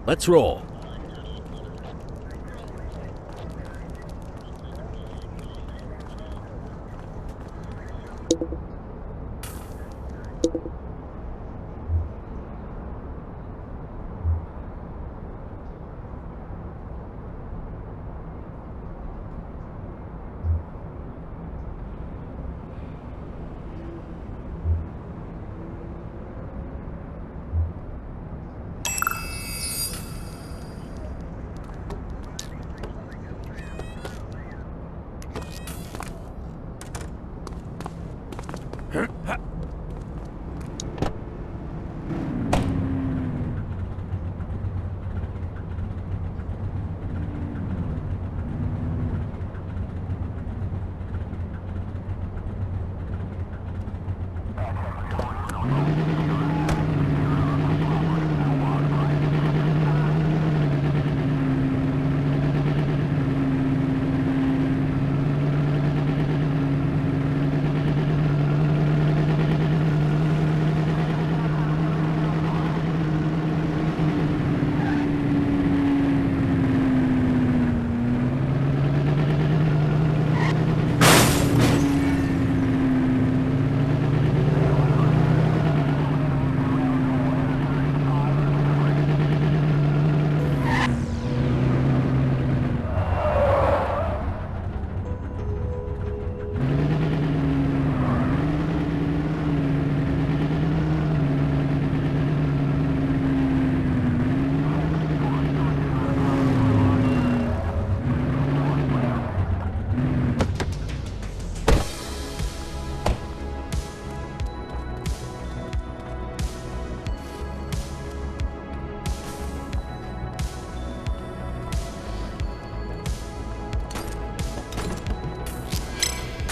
Let's roll.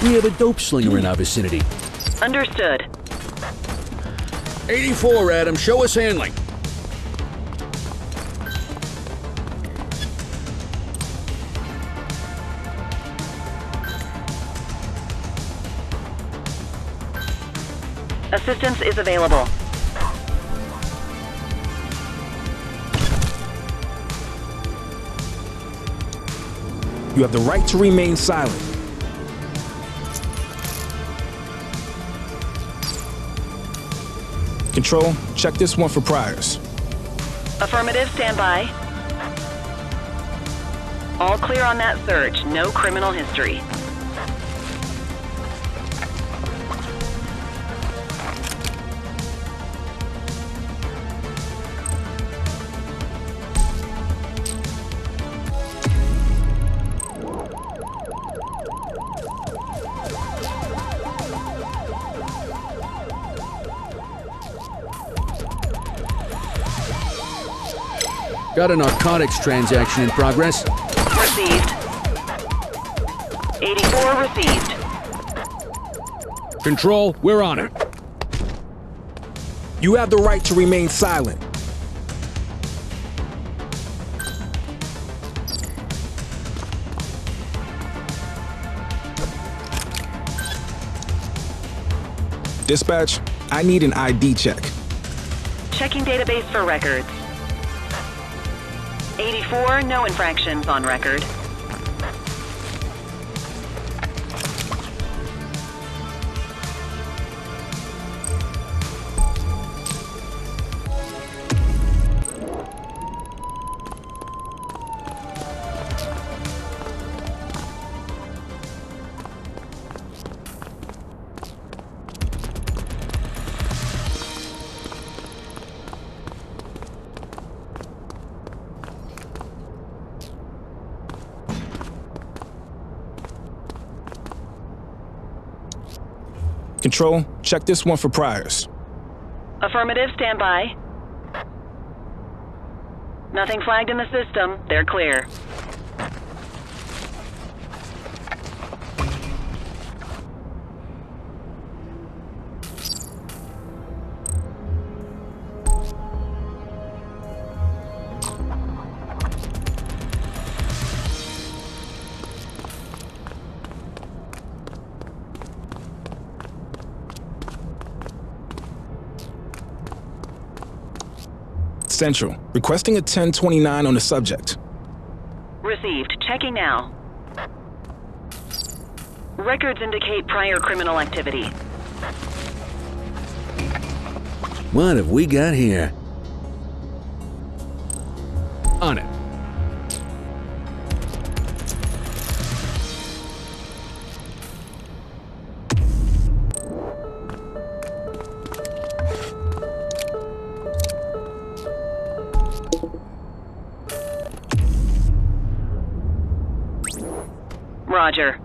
We have a dope slinger in our vicinity. Understood. 84, Adam. Show us handling. Assistance is available. You have the right to remain silent. Control, check this one for priors. Affirmative, stand by. All clear on that search. No criminal history. Got a narcotics transaction in progress. Received. 84 received. Control, we're on it. You have the right to remain silent. Dispatch, I need an ID check. Checking database for records. 84, no infractions on record. Control, check this one for priors. Affirmative, stand by. Nothing flagged in the system. They're clear. Central, requesting a 1029 on the subject. Received. Checking now. Records indicate prior criminal activity. What have we got here? On it. Roger.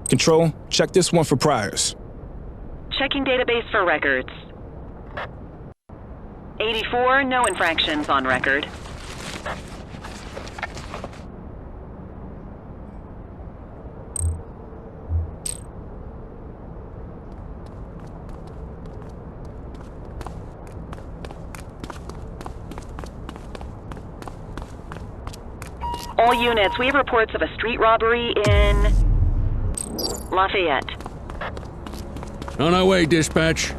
Control, check this one for priors. Checking database for records. 84, no infractions on record. All units, we have reports of a street robbery in Lafayette. On our way, dispatch.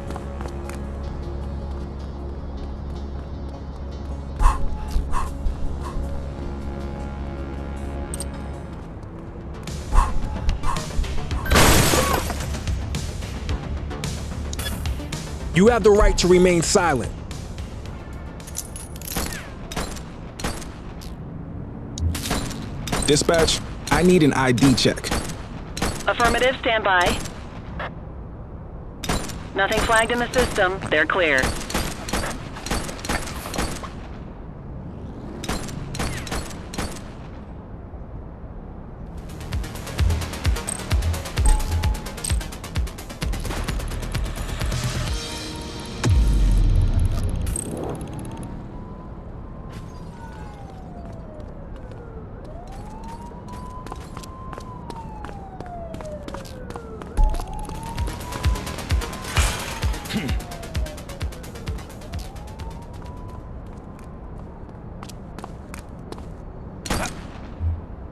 You have the right to remain silent. Dispatch, I need an ID check. Affirmative, stand by. Nothing flagged in the system. They're clear.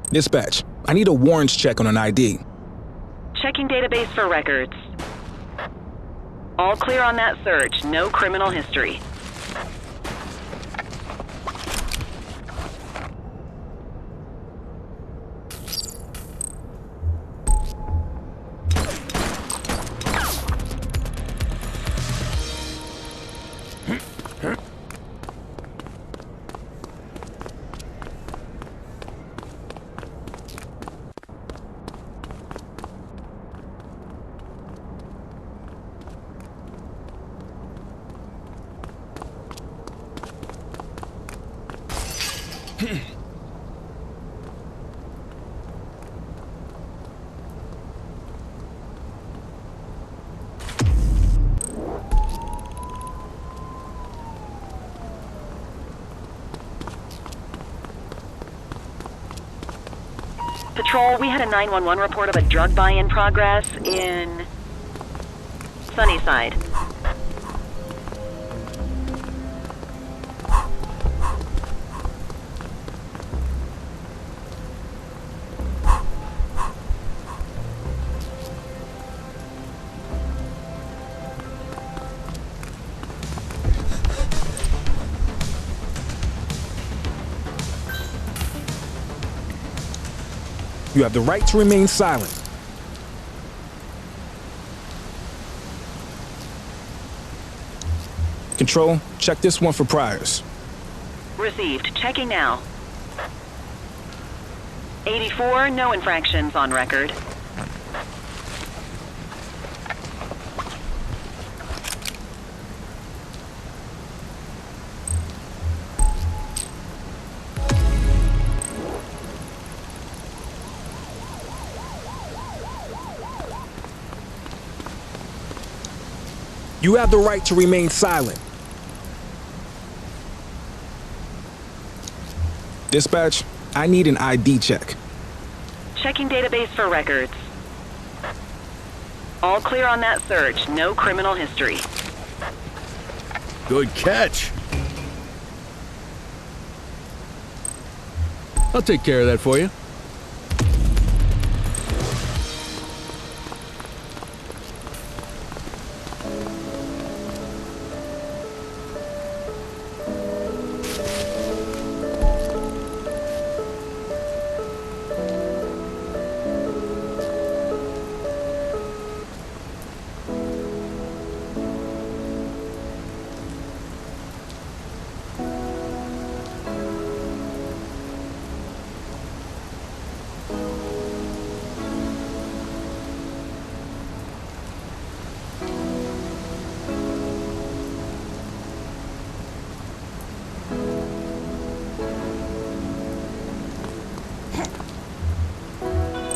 Dispatch, I need a warrants check on an ID. Checking database for records. All clear on that search. No criminal history. Patrol, we had a 911 report of a drug buy in progress in Sunnyside. You have the right to remain silent. Control, check this one for priors. Received. Checking now. 84, no infractions on record. You have the right to remain silent. Dispatch, I need an ID check. Checking database for records. All clear on that search. No criminal history. Good catch. I'll take care of that for you.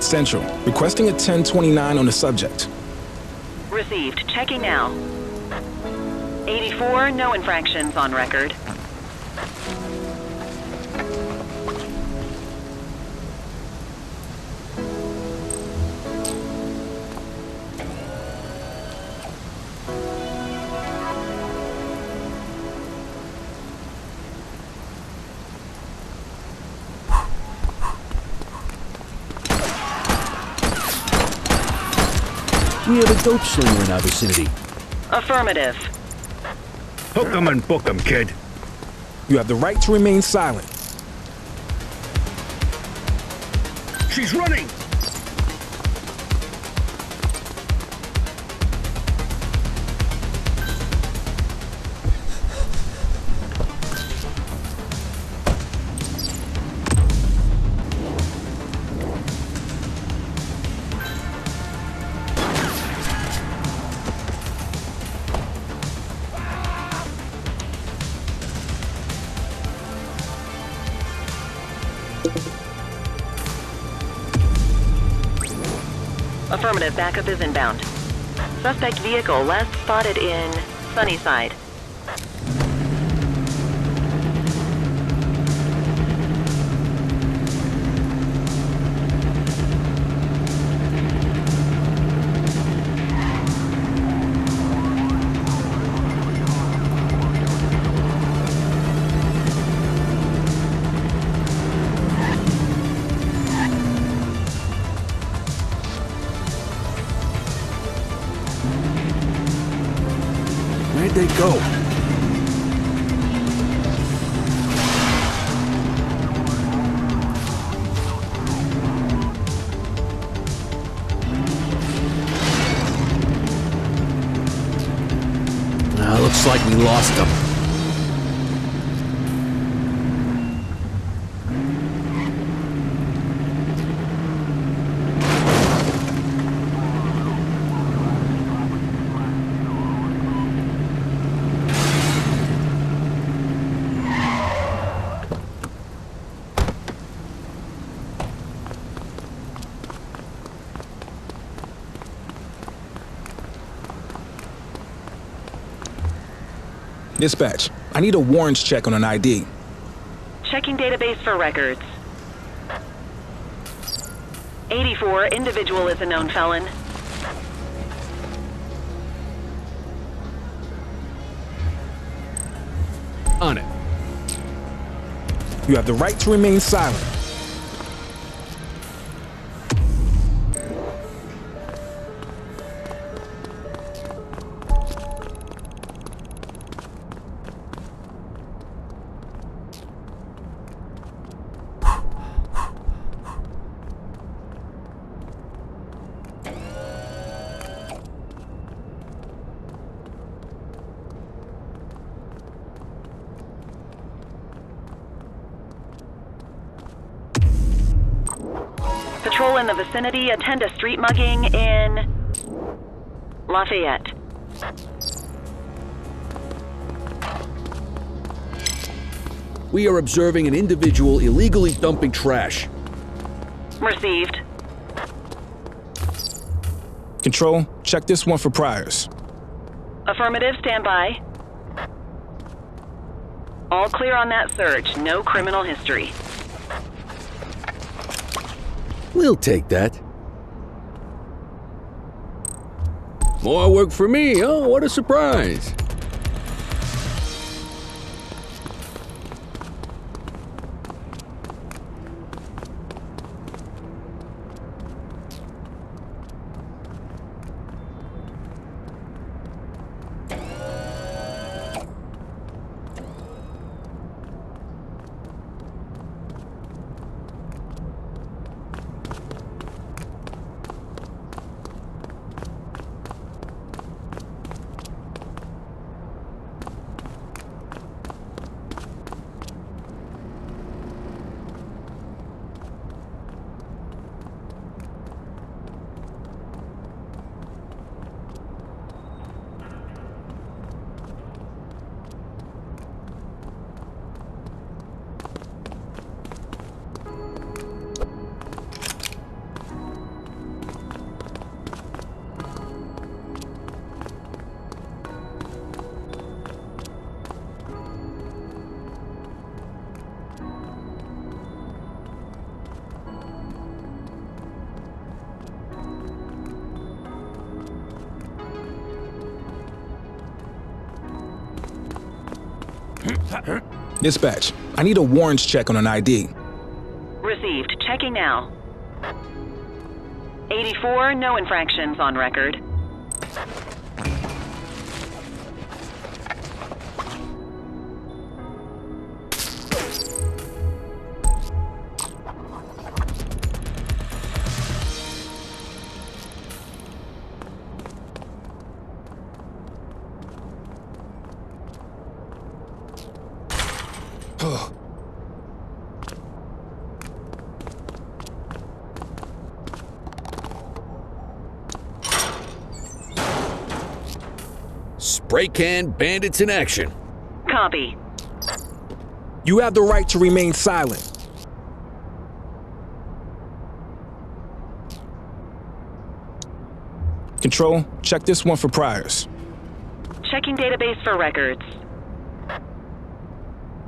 Central, requesting a 1029 on the subject. Received. Checking now. 84, no infractions on record. We have a dope slinger in our vicinity. Affirmative. Hook 'em and book 'em, kid. You have the right to remain silent. She's running! Affirmative. Backup is inbound. Suspect vehicle last spotted in Sunnyside. Where'd they go? Looks like we lost them. Dispatch, I need a warrants check on an ID. Checking database for records. 84, individual is a known felon. On it. You have the right to remain silent. Patrol in the vicinity, attend a street mugging in Lafayette. We are observing an individual illegally dumping trash. Received. Control, check this one for priors. Affirmative, stand by. All clear on that search, no criminal history. We'll take that. More work for me. Oh, what a surprise. Dispatch, I need a warrants check on an ID. Received. Checking now. 84, no infractions on record. Spray can bandits in action. Copy. You have the right to remain silent. Control, check this one for priors. Checking database for records.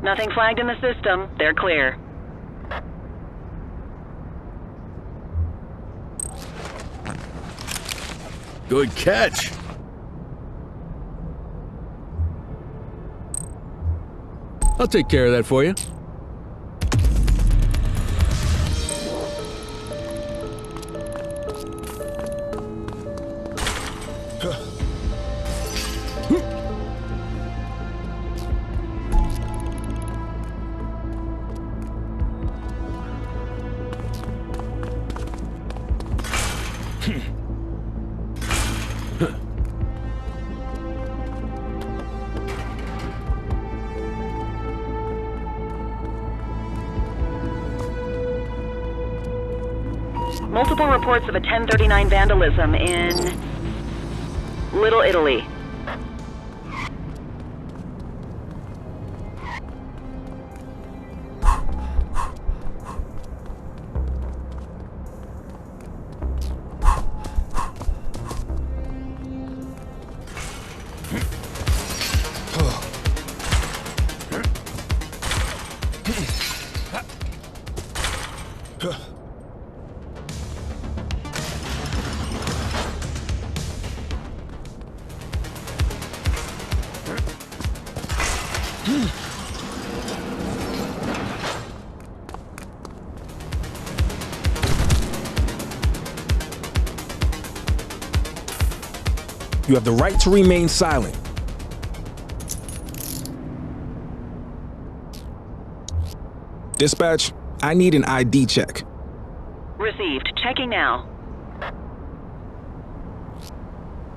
Nothing flagged in the system. They're clear. Good catch. I'll take care of that for you. Multiple reports of a 1039 vandalism in Little Italy. You have the right to remain silent. Dispatch, I need an ID check. Received. Checking now.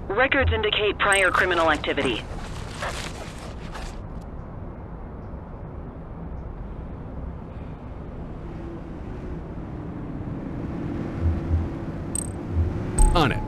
Records indicate prior criminal activity. On it.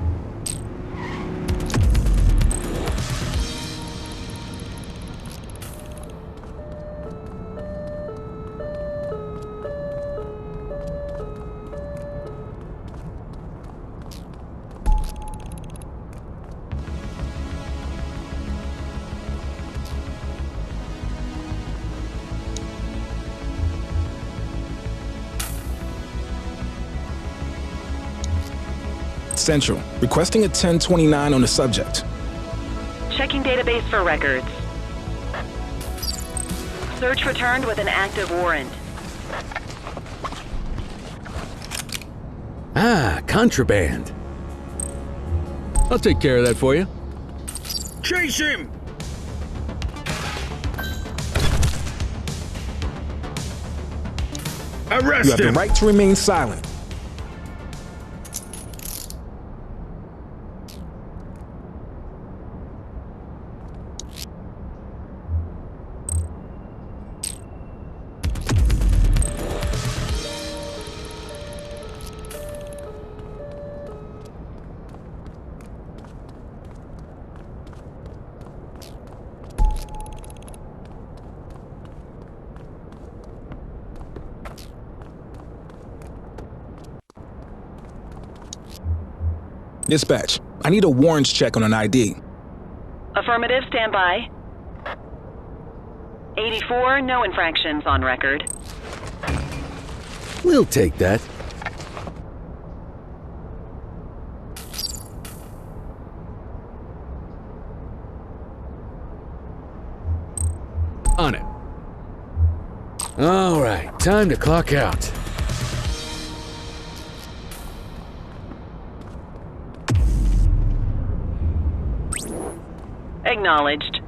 Central, requesting a 1029 on the subject. Checking database for records. Search returned with an active warrant. Ah, contraband. I'll take care of that for you. Chase him! Arrest You have the him! right to remain silent. Dispatch, I need a warrants check on an ID. Affirmative, stand by. 84, no infractions on record. We'll take that. On it. All right, time to clock out. Acknowledged.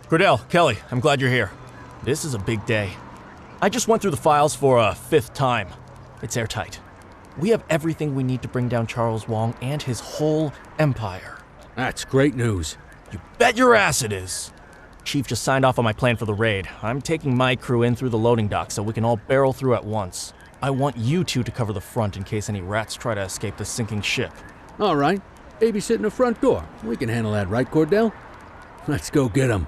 Cordell, Kelly, I'm glad you're here. This is a big day. I just went through the files for a 5th time. It's airtight. We have everything we need to bring down Charles Wong and his whole empire. That's great news. You bet your ass it is. Chief just signed off on my plan for the raid. I'm taking my crew in through the loading dock so we can all barrel through at once. I want you two to cover the front in case any rats try to escape the sinking ship. All right. Babysitting the front door. We can handle that, right, Cordell? Let's go get him.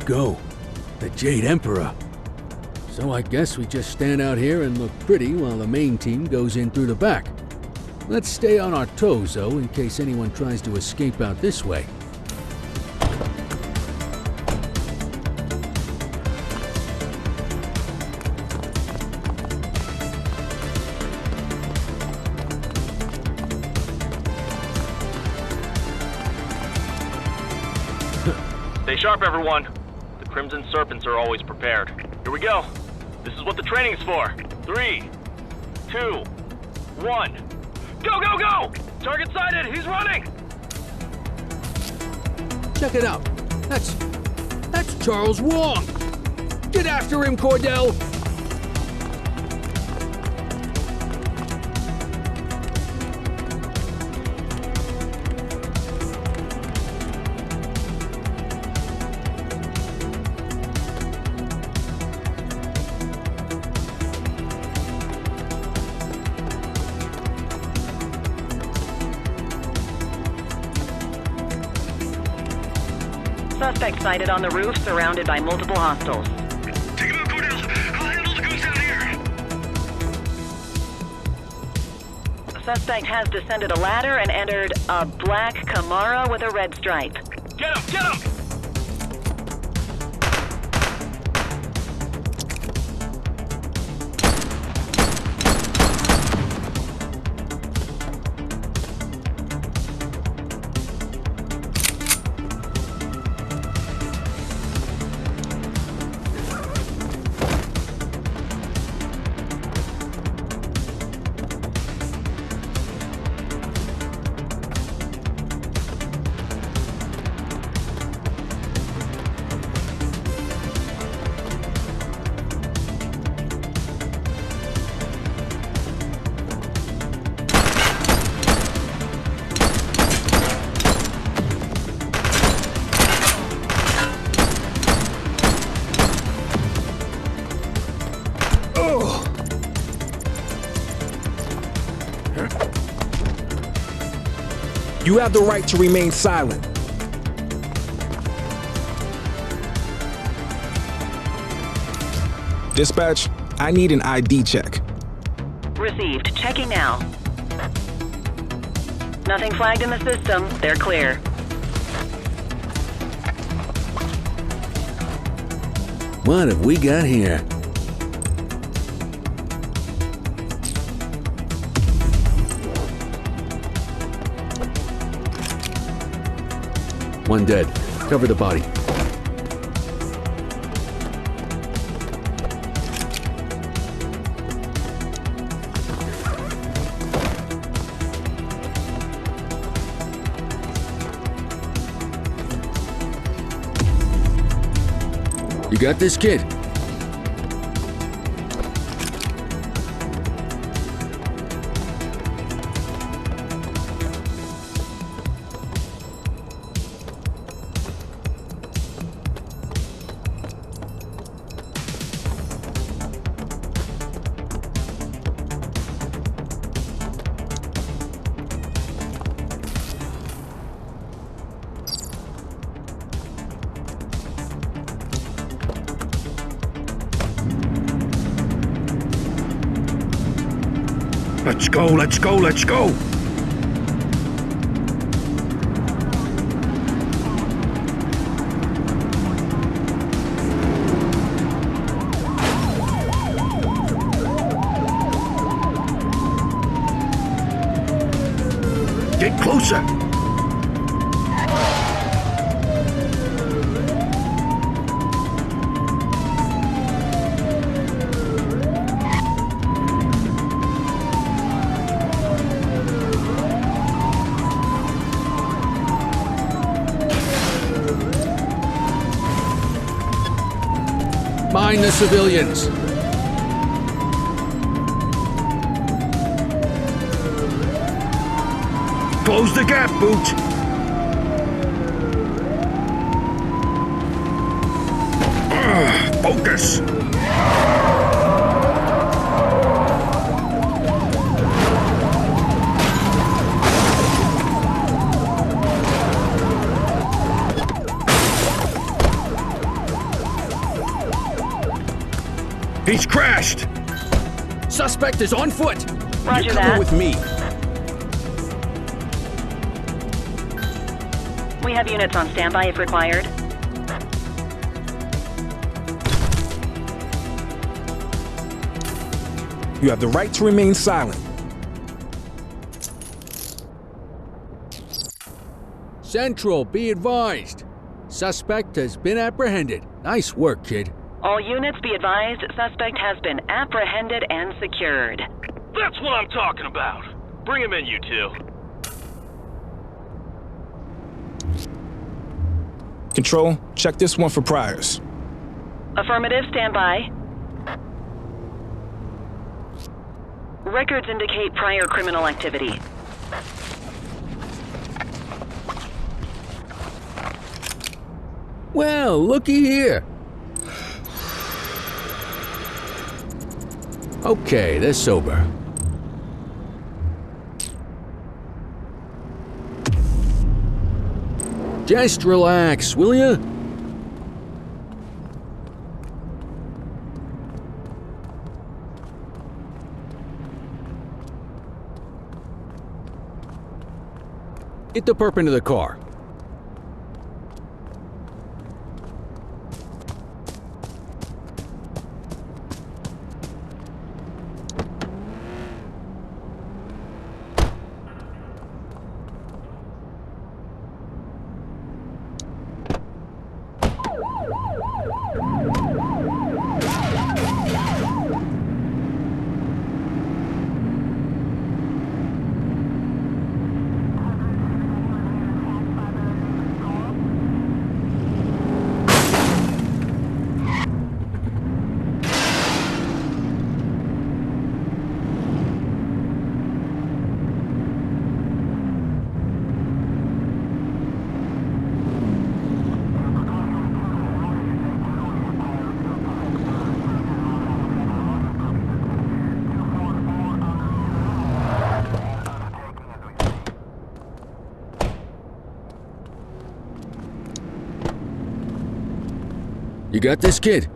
go. The Jade Emperor. So I guess we just stand out here and look pretty while the main team goes in through the back. Let's stay on our toes, though, in case anyone tries to escape out this way. Stay sharp, everyone. The Crimson Serpents are always prepared. Here we go. This is what the training's for. 3, 2, 1. Go, go, go! Target sighted. He's running. Check it out. That's Charles Wong. Get after him, Cordell. Suspect sighted on the roof, surrounded by multiple hostiles. Take him out, Cordell. I'll handle the goons down here. The suspect has descended a ladder and entered a black Camaro with a red stripe. Get him! Get him! You have the right to remain silent. Dispatch, I need an ID check. Received. Checking now. Nothing flagged in the system. They're clear. What have we got here? One dead. Cover the body. You got this, kid? Let's go, let's go, let's go! Get closer! Mind the civilians. Close the gap, Boot! Focus! He's crashed! Suspect is on foot! Roger You're that. coming with me. We have units on standby if required. You have the right to remain silent. Central, be advised. Suspect has been apprehended. Nice work, kid. All units be advised, suspect has been apprehended and secured. That's what I'm talking about. Bring him in, you two. Control, check this one for priors. Affirmative, standby. Records indicate prior criminal activity. Well, looky here. Okay, they're sober. Just relax, will ya? Get the perp into the car. You got this, kid?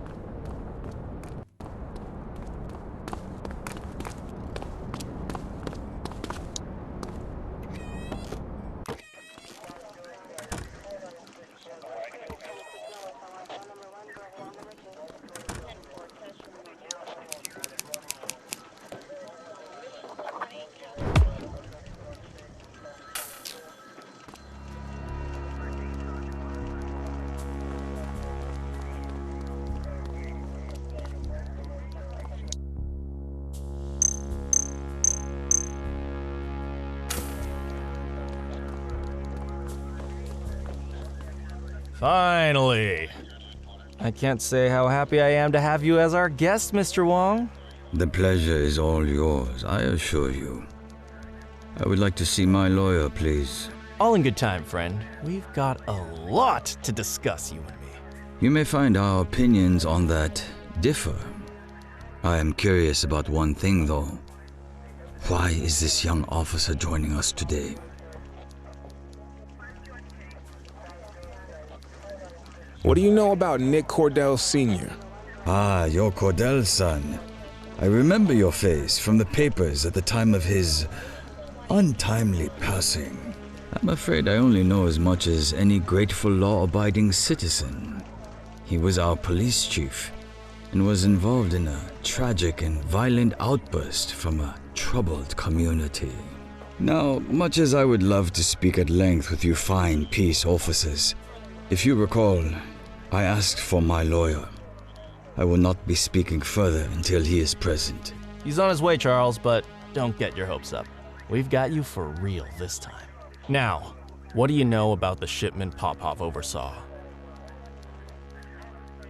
Finally! I can't say how happy I am to have you as our guest, Mr. Wong. The pleasure is all yours, I assure you. I would like to see my lawyer, please. All in good time, friend. We've got a lot to discuss, you and me. You may find our opinions on that differ. I am curious about one thing, though. Why is this young officer joining us today? What do you know about Nick Cordell Sr.? Ah, you're Cordell's son. I remember your face from the papers at the time of his untimely passing. I'm afraid I only know as much as any grateful law-abiding citizen. He was our police chief and was involved in a tragic and violent outburst from a troubled community. Now, much as I would love to speak at length with you fine peace officers, if you recall, I asked for my lawyer. I will not be speaking further until he is present. He's on his way, Charles, but don't get your hopes up. We've got you for real this time. Now, what do you know about the shipment Popov oversaw?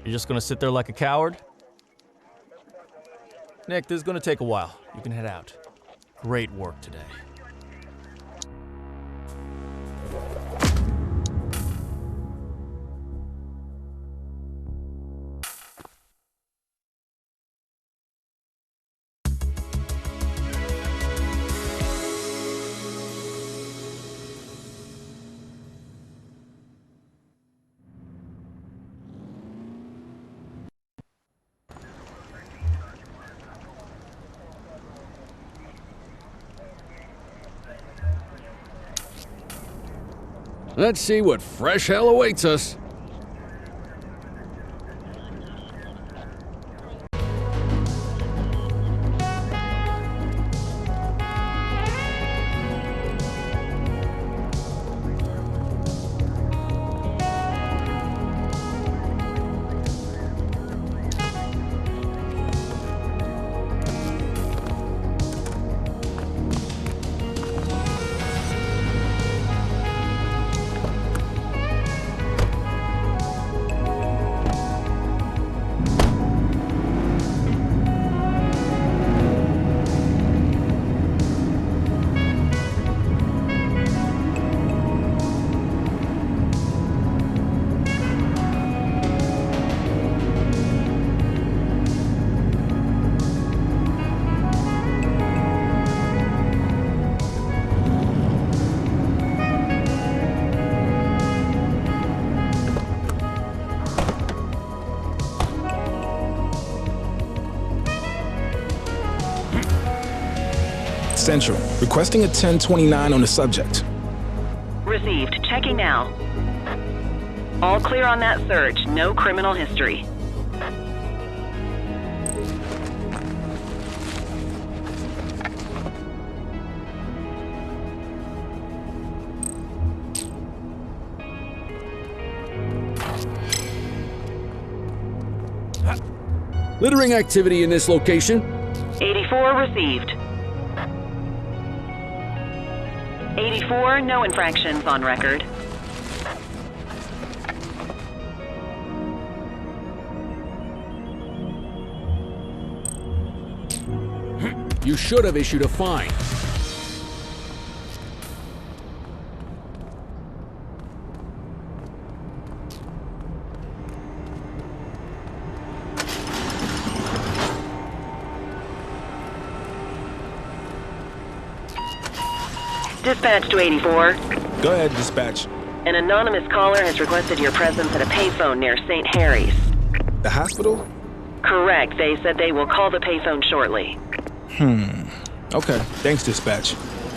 You're just gonna sit there like a coward? Nick, this is gonna take a while. You can head out. Great work today. Let's see what fresh hell awaits us. Central, requesting a 1029 on the subject. Received. Checking now. All clear on that search. No criminal history. Littering activity in this location. 84 received. 84, no infractions on record. You should have issued a fine. Dispatch to 84. Go ahead, dispatch. An anonymous caller has requested your presence at a payphone near St. Harry's. The hospital? Correct. They said they will call the payphone shortly. Okay, thanks, dispatch.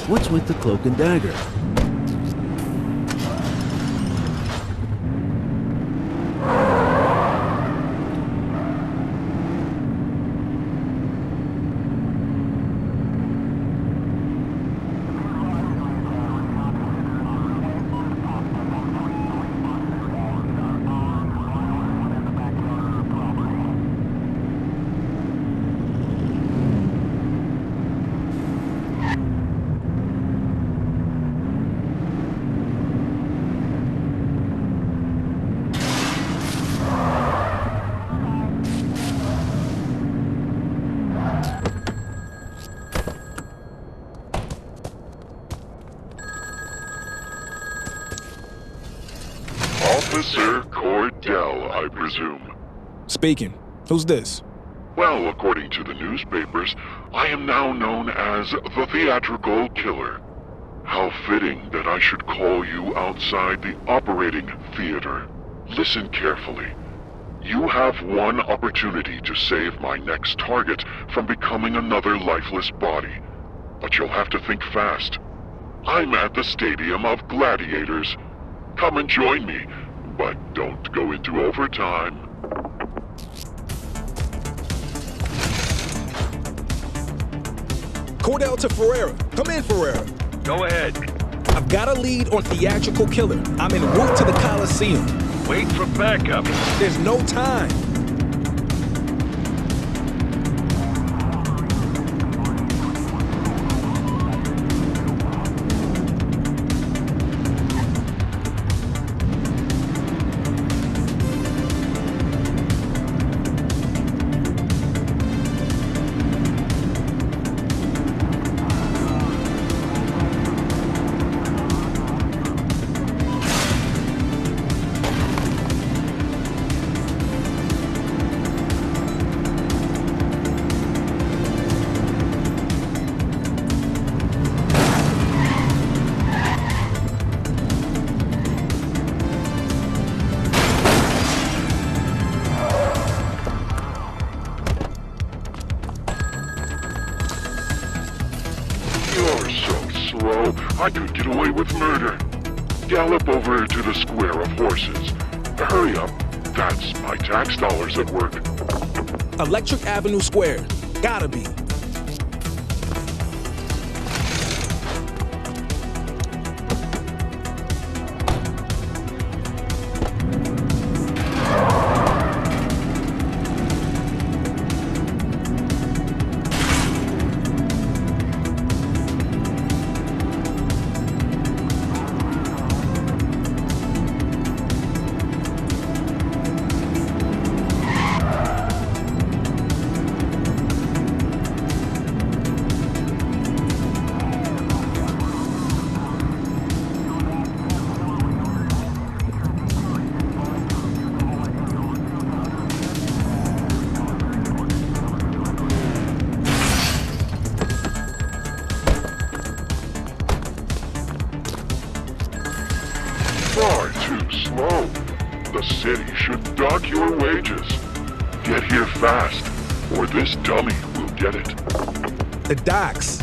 What's with the cloak and dagger? Officer Cordell, I presume. Speaking. Who's this? Well, according to the newspapers, I am now known as the theatrical killer. How fitting that I should call you outside the operating theater. Listen carefully. You have one opportunity to save my next target from becoming another lifeless body. But you'll have to think fast. I'm at the Stadium of Gladiators. Come and join me, but don't go into overtime. Cordell to Ferreira. Come in, Ferreira. Go ahead. I've got a lead on theatrical killer. I'm en route to the Coliseum. Wait for backup. There's no time. You're so slow, I could get away with murder. gallop over to the square of horses. Hurry up. That's my tax dollars at work. Electric Avenue Square. Gotta be. Far too slow. The city should dock your wages. Get here fast, or this dummy will get it. The docks.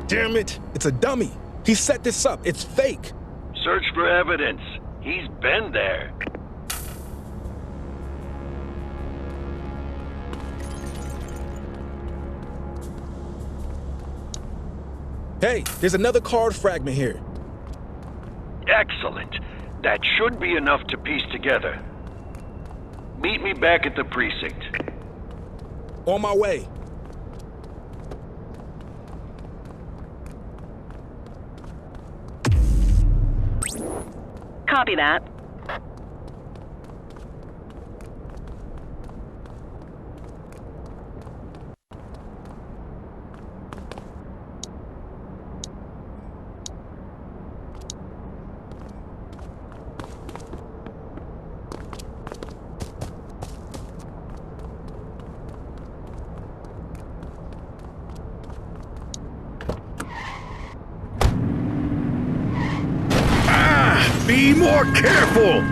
Damn it! It's a dummy. He set this up. It's fake. Search for evidence. He's been there. Hey, there's another card fragment here. Excellent. That should be enough to piece together. Meet me back at the precinct. On my way. Copy that. Be more careful!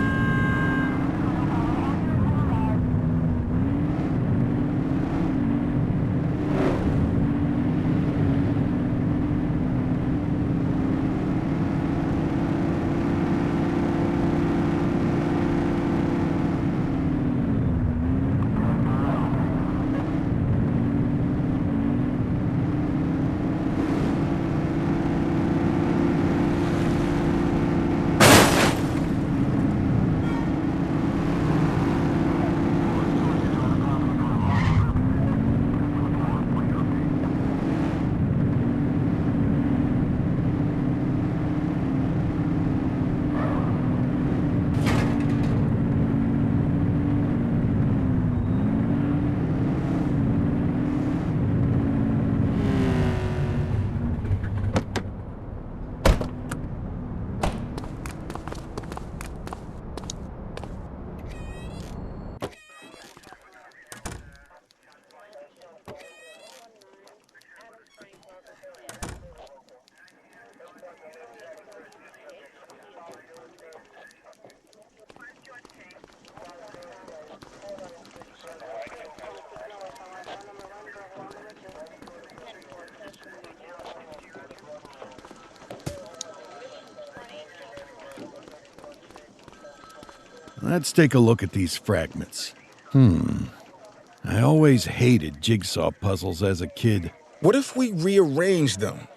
Let's take a look at these fragments. I always hated jigsaw puzzles as a kid. What if we rearrange them?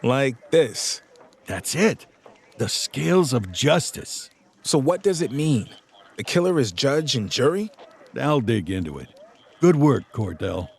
Like this. That's it. The scales of justice. So what does it mean? The killer is judge and jury? I'll dig into it. Good work, Cordell.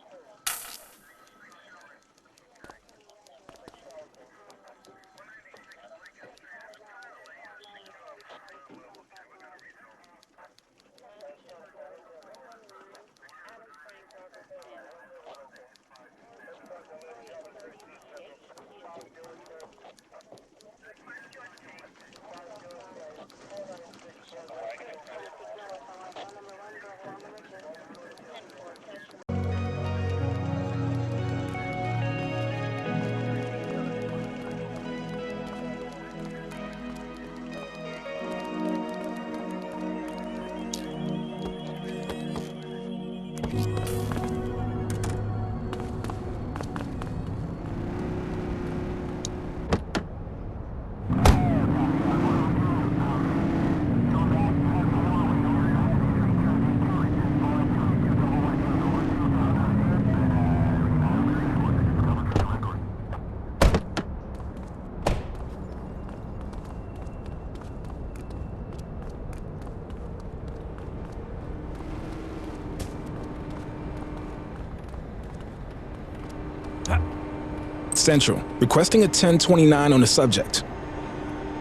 Central, requesting a 1029 on the subject.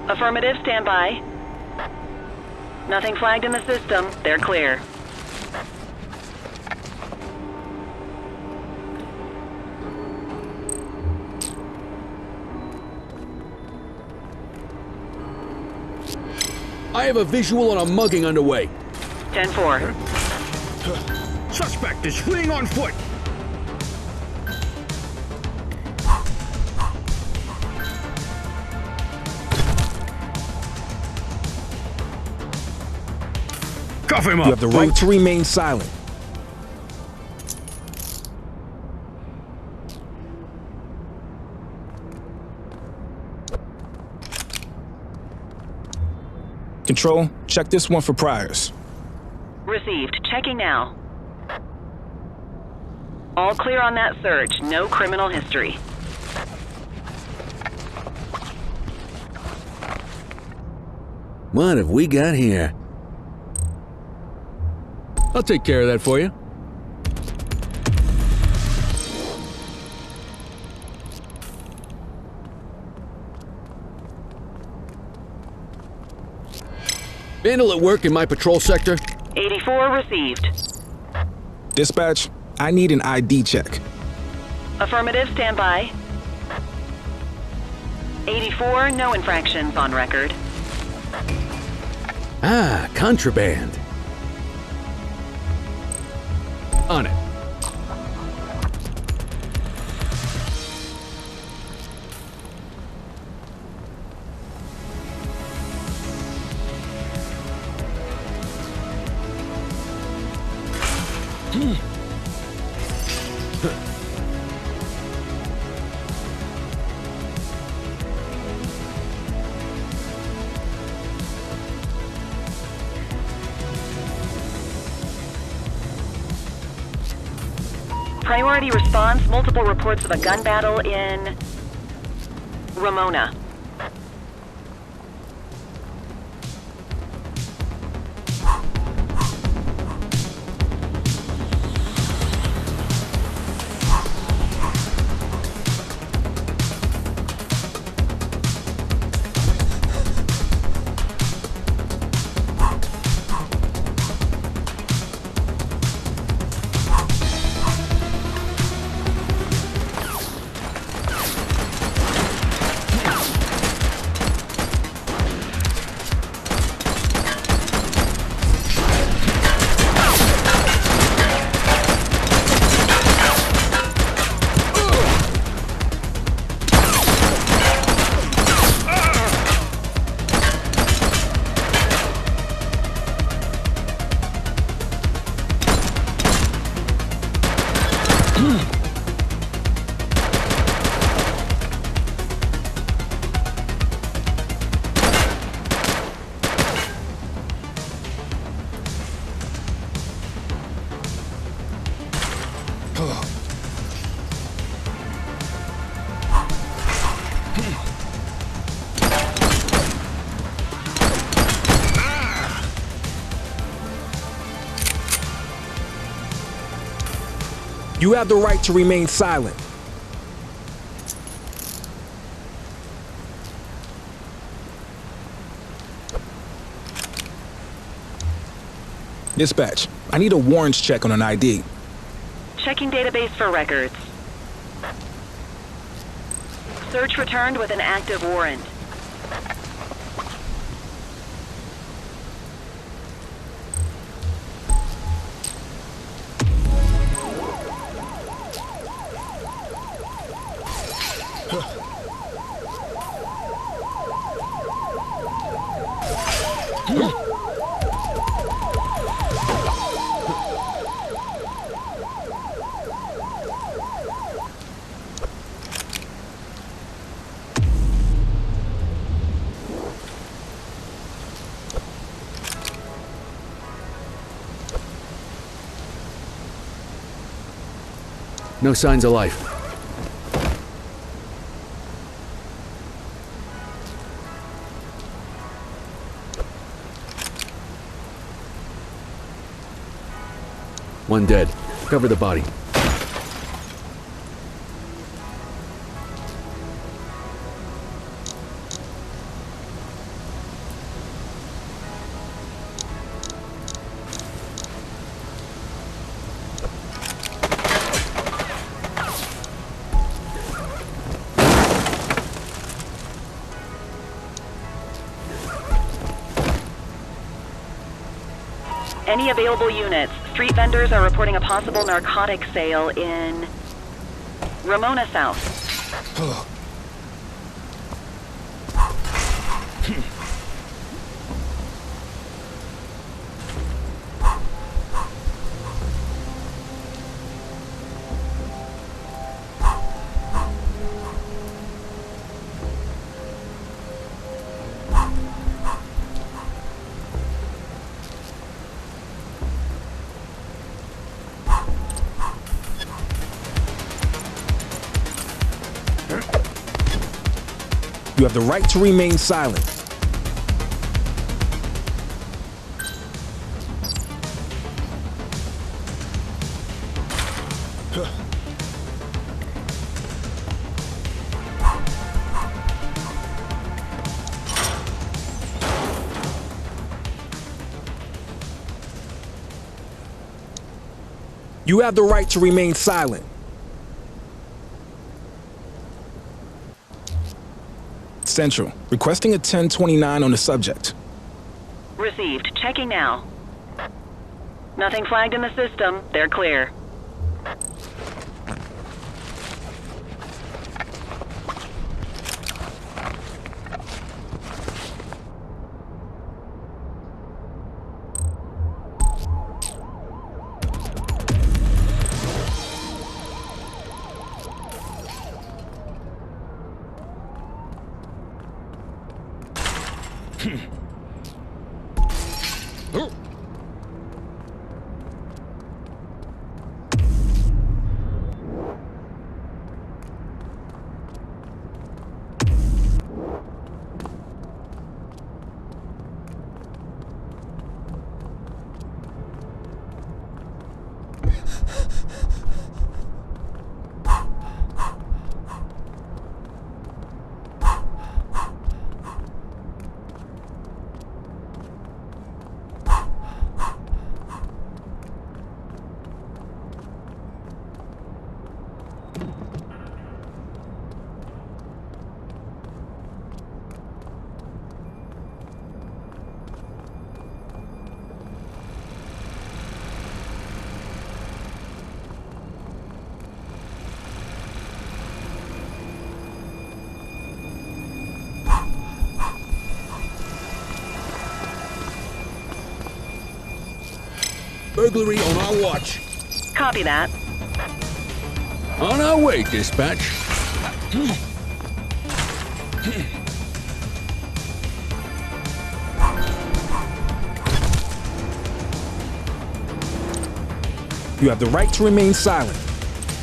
Affirmative, stand by. Nothing flagged in the system. They're clear. I have a visual on a mugging underway. 10-4. Suspect is fleeing on foot. Cuff him up. You have the right to remain silent. Control, check this one for priors. Received. Checking now. All clear on that search. No criminal history. What have we got here? I'll take care of that for you. Vandal at work in my patrol sector? 84 received. Dispatch, I need an ID check. Affirmative, stand by. 84, no infractions on record. Ah, contraband. On it. Priority response, multiple reports of a gun battle in Ramona. You have the right to remain silent. Dispatch, I need a warrants check on an ID. Checking database for records. Search returned with an active warrant. No signs of life. One dead. Cover the body. Any available units? Street vendors are reporting a possible narcotic sale in Ramona South. You have the right to remain silent. You have the right to remain silent. Central, requesting a 1029 on the subject. Received. Checking now. Nothing flagged in the system. They're clear. Burglary on our watch. Copy that. On our way, dispatch. You have the right to remain silent.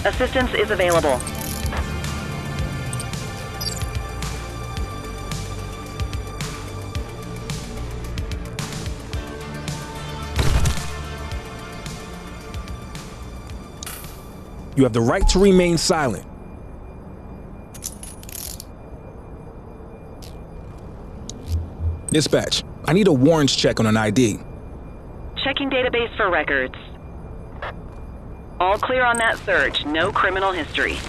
Assistance is available. You have the right to remain silent. Dispatch, I need a warrants check on an ID. Checking database for records. All clear on that search. No criminal history.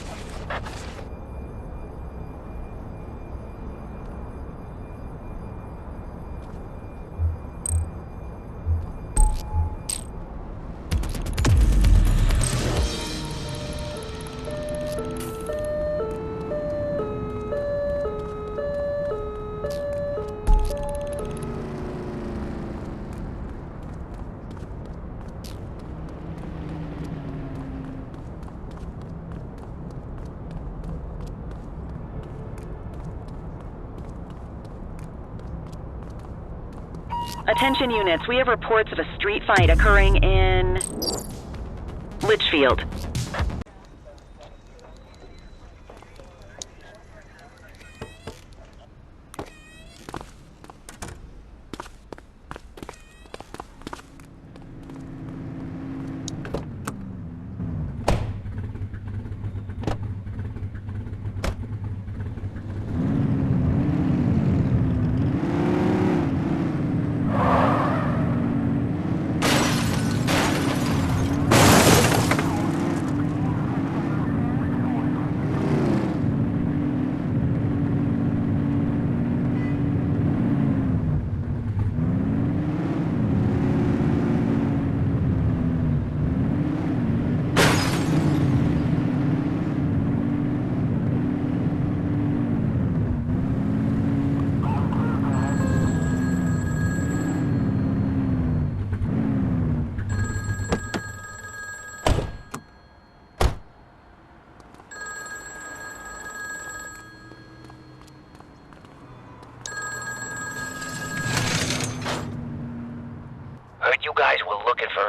Attention units, we have reports of a street fight occurring in Litchfield.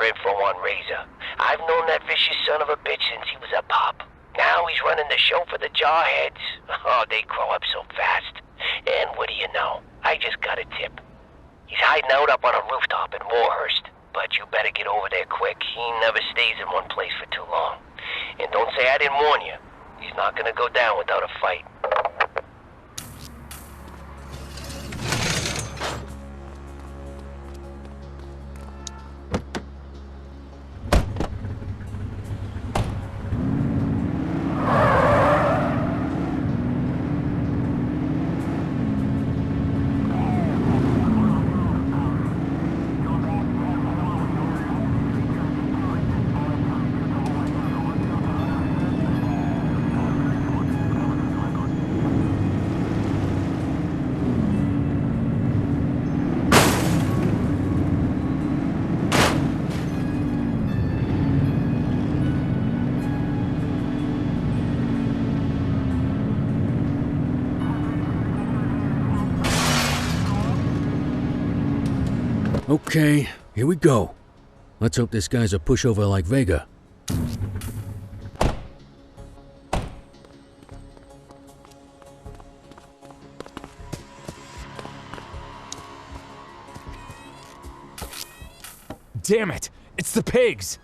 info on Razor. I've known that vicious son of a bitch since he was a pup. Now he's running the show for the Jarheads. Oh, they grow up so fast. And what do you know? I just got a tip. He's hiding out up on a rooftop in Warhurst. But you better get over there quick. He never stays in one place for too long. And don't say I didn't warn you. He's not gonna go down without a fight. Okay, here we go. Let's hope this guy's a pushover like Vega. Damn it! It's the pigs!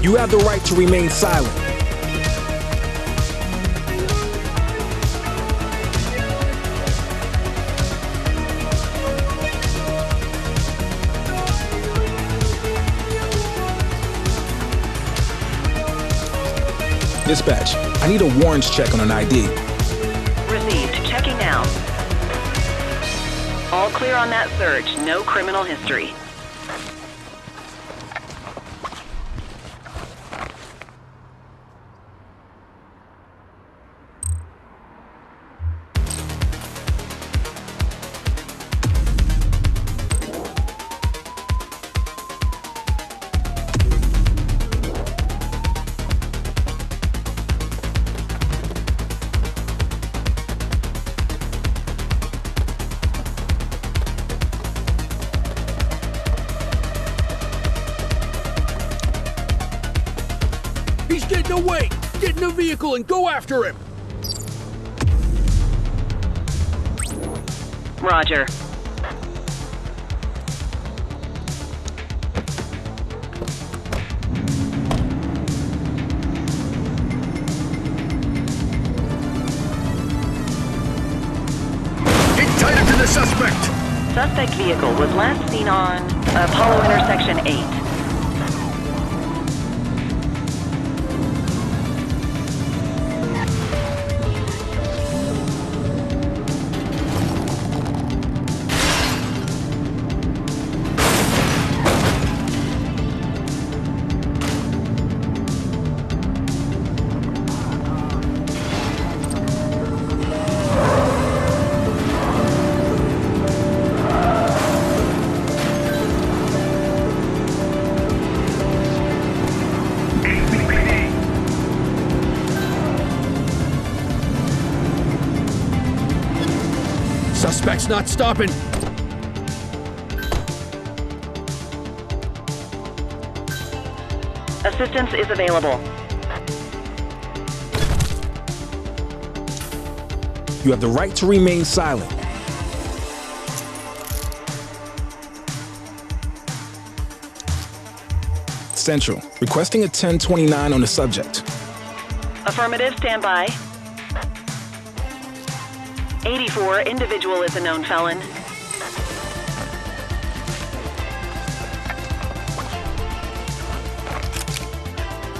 You have the right to remain silent. Dispatch, I need a warrants check on an ID. Received. Checking now. All clear on that search. No criminal history. He's getting away! Get in the vehicle and go after him! Roger. suspect vehicle was last seen on Apollo intersection 8. Suspect's not stopping. Assistance is available. You have the right to remain silent. Central, requesting a 1029 on the subject. Affirmative, stand by. 84, individual is a known felon.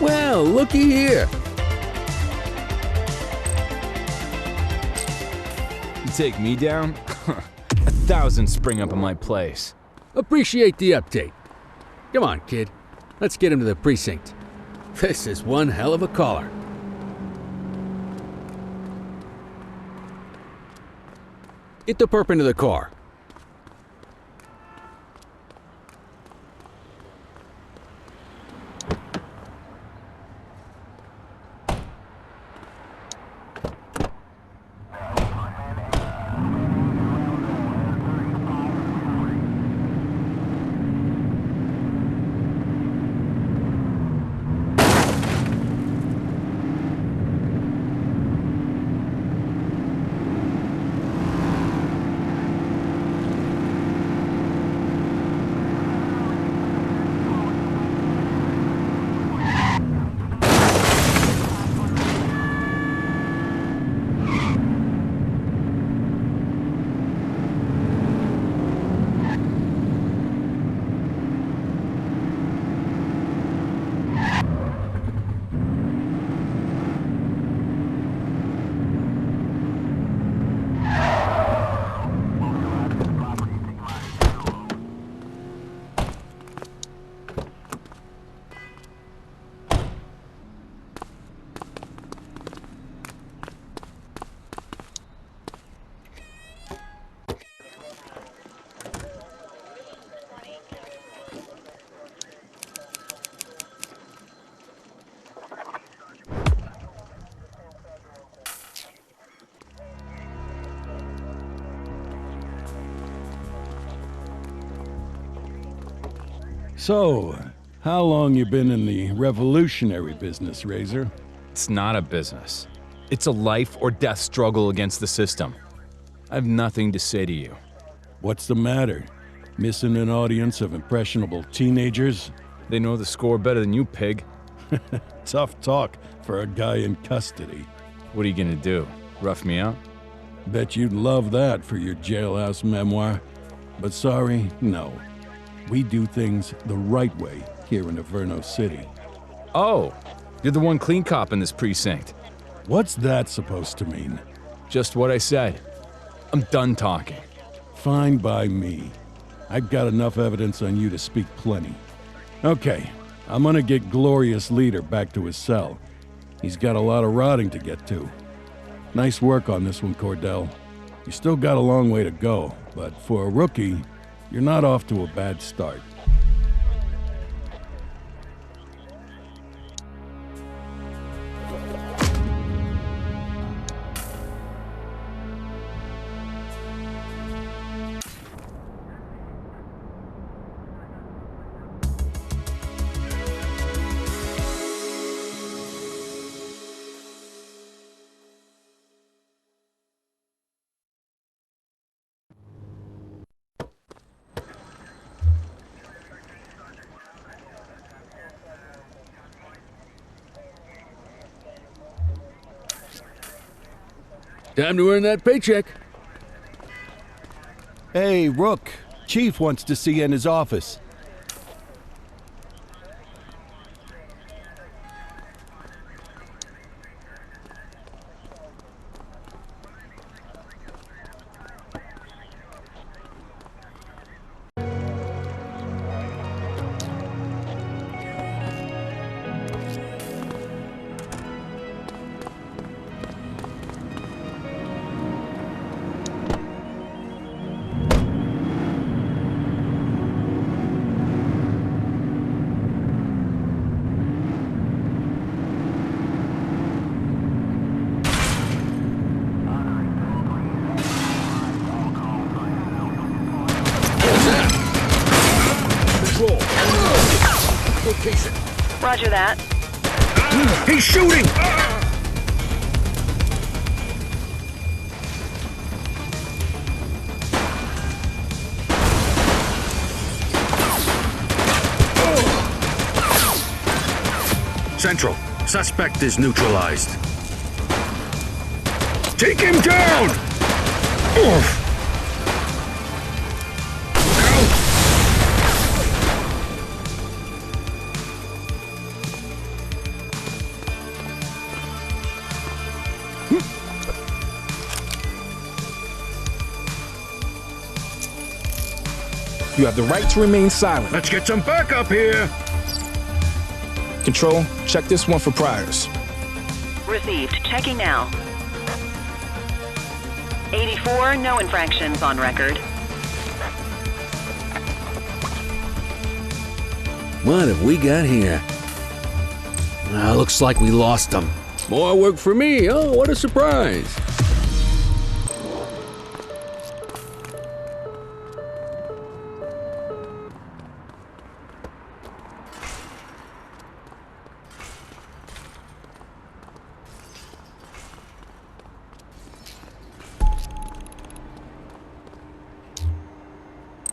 Well, looky here. You take me down? 1,000 spring up in my place. Appreciate the update. Come on, kid. Let's get him to the precinct. This is one hell of a caller. Get the perp into the car. So, how long you been in the revolutionary business, Razor? It's not a business. It's a life or death struggle against the system. I have nothing to say to you. What's the matter? Missing an audience of impressionable teenagers? They know the score better than you, pig. Tough talk for a guy in custody. What are you gonna do? Rough me out? Bet you'd love that for your jailhouse memoir. But sorry, no. We do things the right way here in Inferno City. Oh, you're the one clean cop in this precinct. What's that supposed to mean? Just what I said. I'm done talking. Fine by me. I've got enough evidence on you to speak plenty. Okay, I'm gonna get Glorious Leader back to his cell. He's got a lot of rotting to get to. Nice work on this one, Cordell. You still got a long way to go, but for a rookie, you're not off to a bad start. Time to earn that paycheck. Hey, Rook. Chief wants to see you in his office. Location. Roger that. He's shooting! Central, suspect is neutralized. Take him down! Oof. You have the right to remain silent. Let's get some backup here! Control, check this one for priors. Received. Checking now. 84, no infractions on record. What have we got here? Looks like we lost them. More work for me. Oh, what a surprise.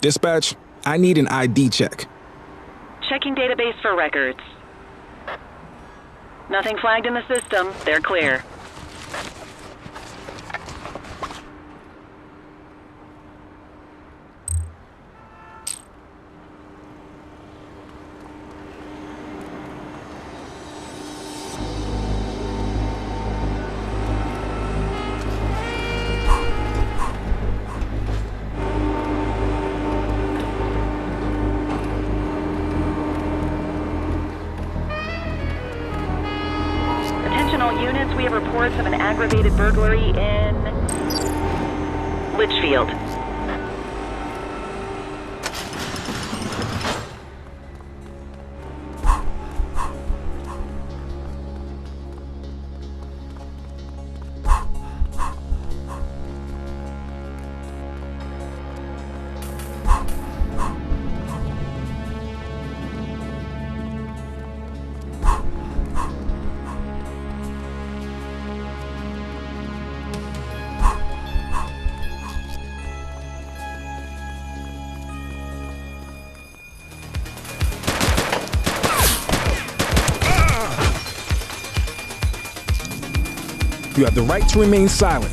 Dispatch, I need an ID check. Checking database for records. Nothing flagged in the system. They're clear. Units, we have reports of an aggravated burglary in Litchfield. You have the right to remain silent.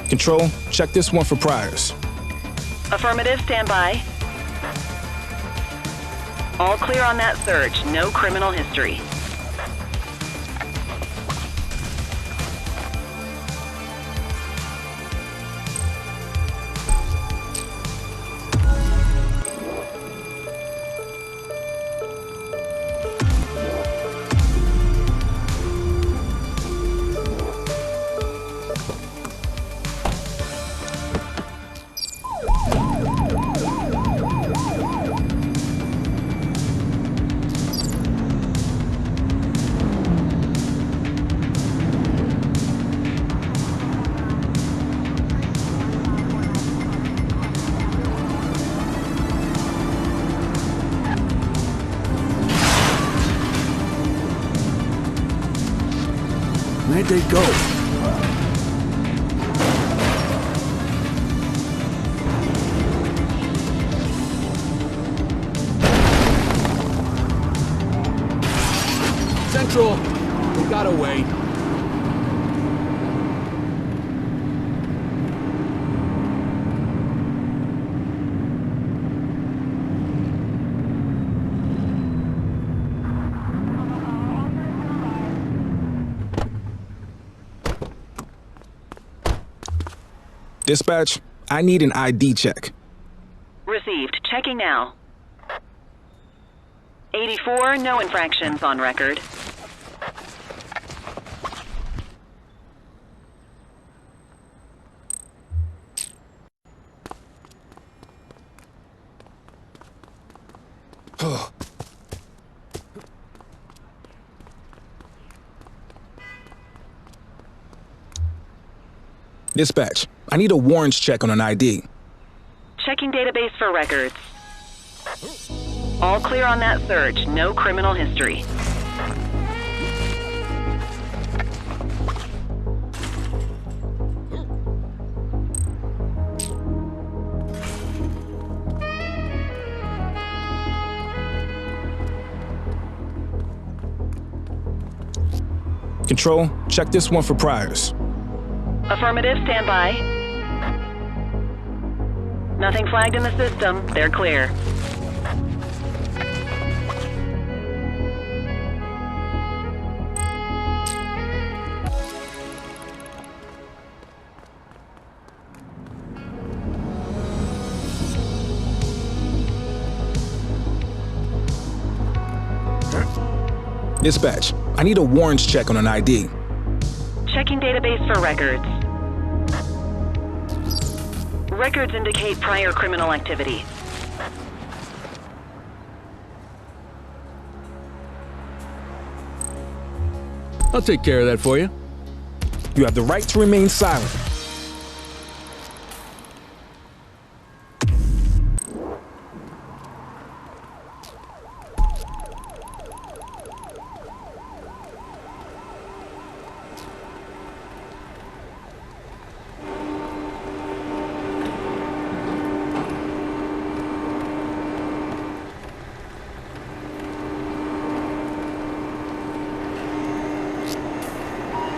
Control, check this one for priors. Affirmative, stand by. All clear on that search. No criminal history. Where'd they go? Central, we got away. Dispatch, I need an ID check. Received. Checking now. 84, no infractions on record. Dispatch, I need a warrants check on an ID. Checking database for records. All clear on that search. No criminal history. Control, check this one for priors. Affirmative, stand by. Nothing flagged in the system. They're clear. Dispatch, I need a warrants check on an ID. Checking database for records. Records indicate prior criminal activity. I'll take care of that for you. You have the right to remain silent.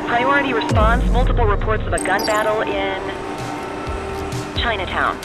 Priority response, multiple reports of a gun battle in Chinatown.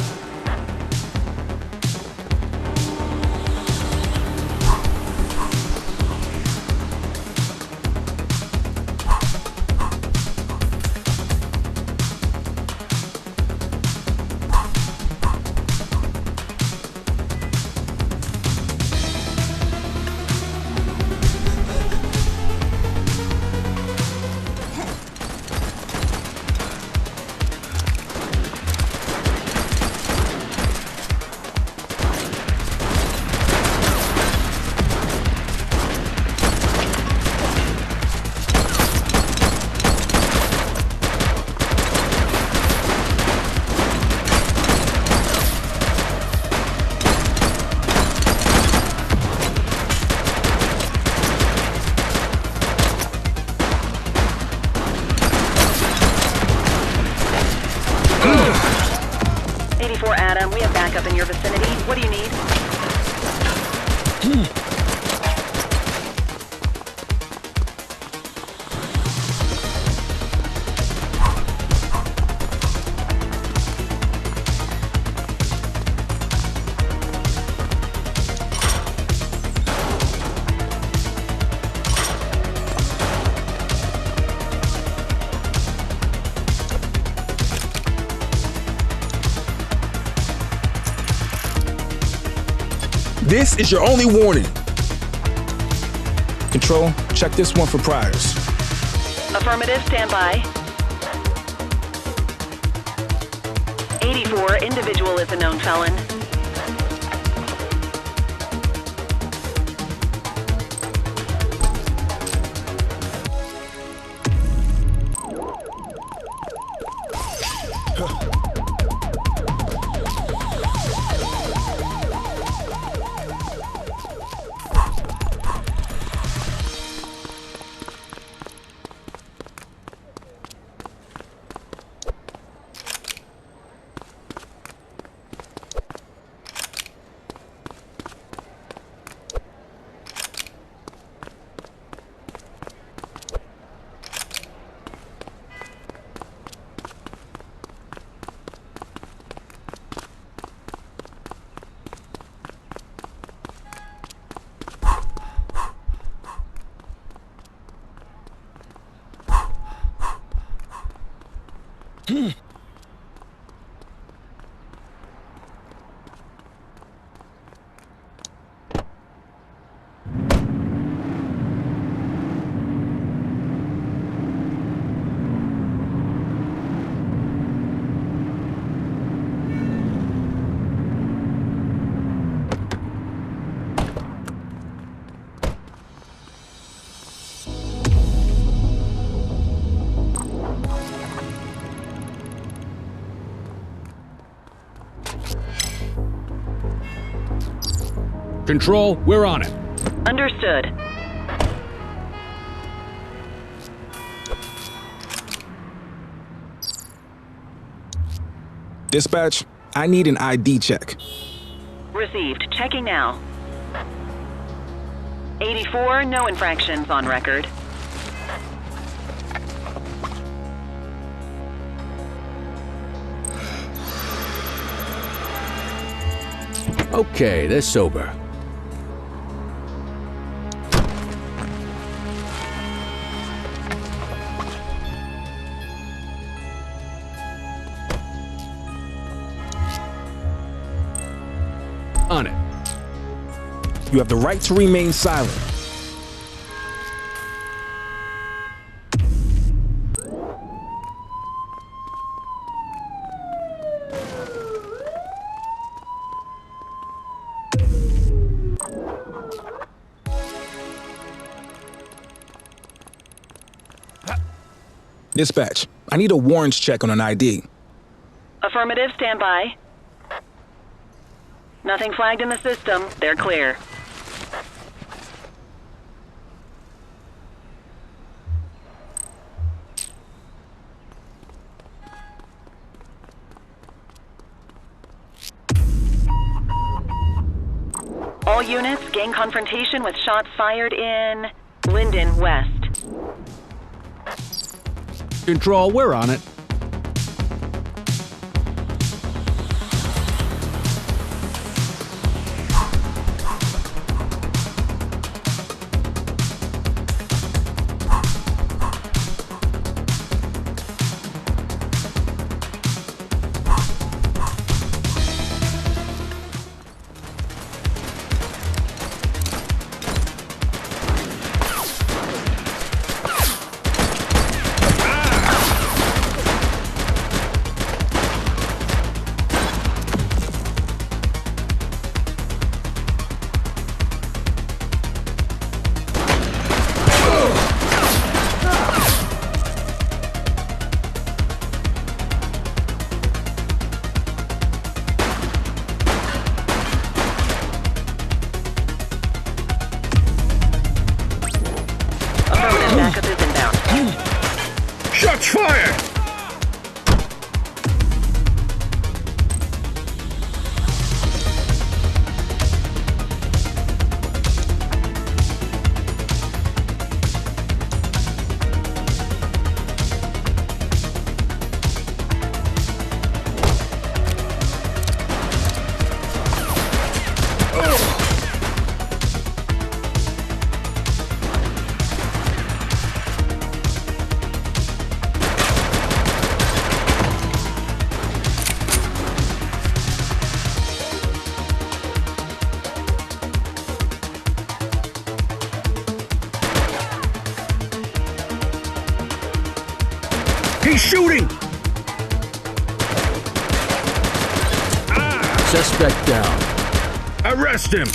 Adam, we have backup in your vicinity. What do you need? This is your only warning. Control, check this one for priors. Affirmative, stand by. 84, individual is a known felon. Control, we're on it. Understood. Dispatch, I need an ID check. Received. Checking now. 84, no infractions on record. Okay, they're sober. On it. You have the right to remain silent. Dispatch, I need a warrants check on an ID. Affirmative, stand by. Nothing flagged in the system. They're clear. All units, gang confrontation with shots fired in Linden West. Control, we're on it. Backup is inbound. Shots fired! He's shooting! Suspect down. Arrest him!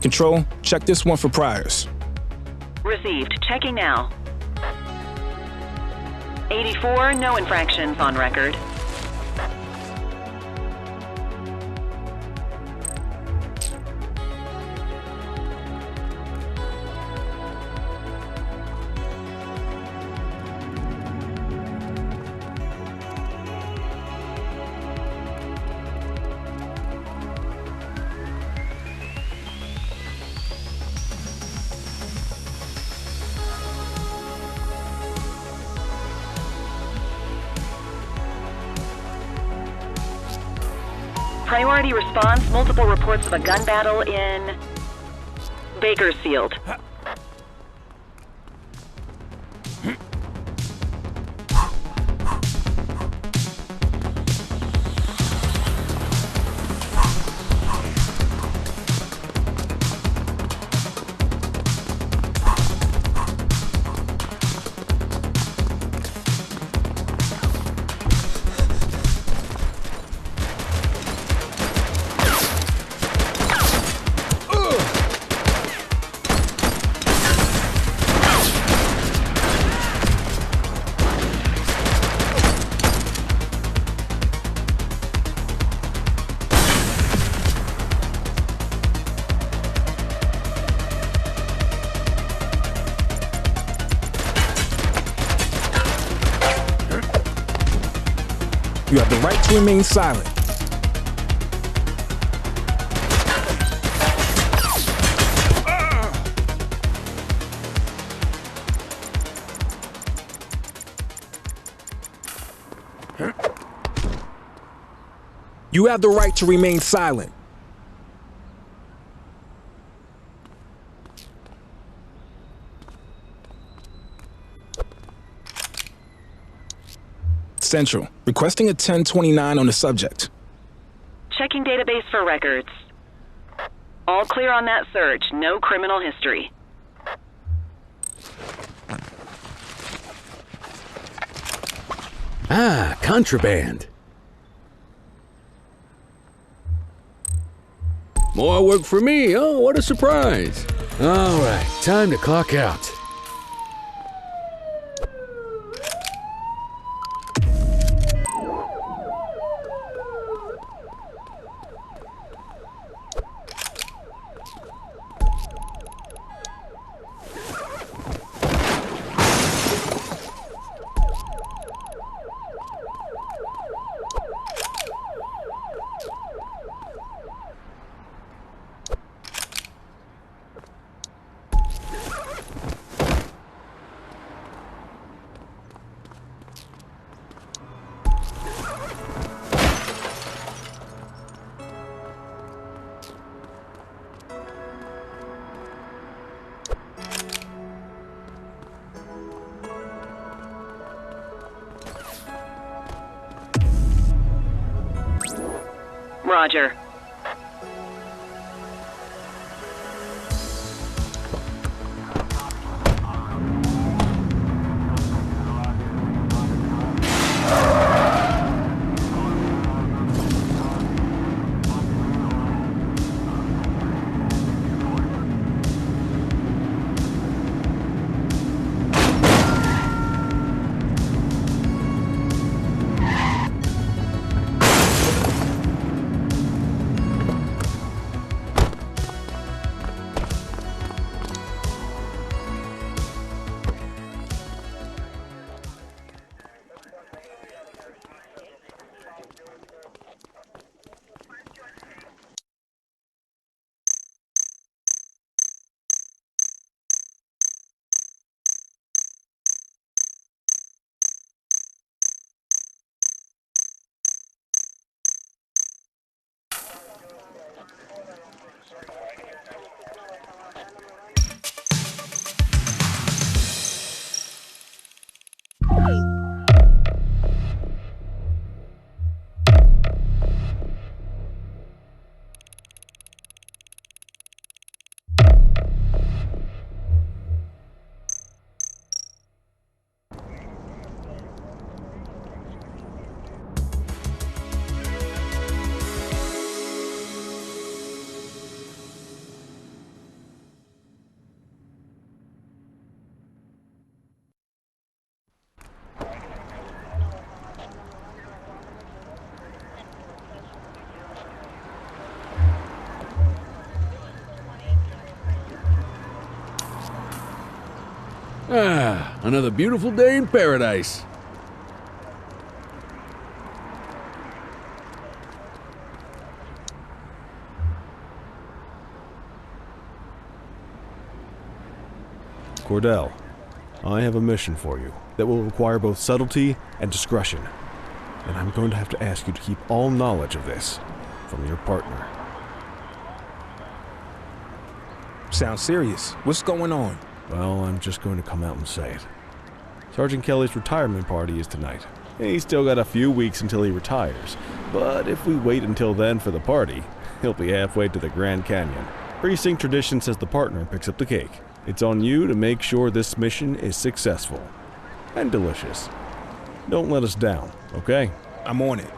Control, check this one for priors. Received. Checking now. 84, no infractions on record. Priority response, multiple reports of a gun battle in Bakersfield. You have the right to remain silent. You have the right to remain silent. Central, requesting a 1029 on the subject. Checking database for records. All clear on that search. No criminal history. Ah, contraband. More work for me. Oh, what a surprise. All right, time to clock out. Roger. Another beautiful day in paradise. Cordell, I have a mission for you that will require both subtlety and discretion. And I'm going to have to ask you to keep all knowledge of this from your partner. Sounds serious. What's going on? Well, I'm just going to come out and say it. Sergeant Kelly's retirement party is tonight. He's still got a few weeks until he retires, but if we wait until then for the party, he'll be halfway to the Grand Canyon. Precinct tradition says the partner picks up the cake. It's on you to make sure this mission is successful and delicious. Don't let us down, okay? I'm on it.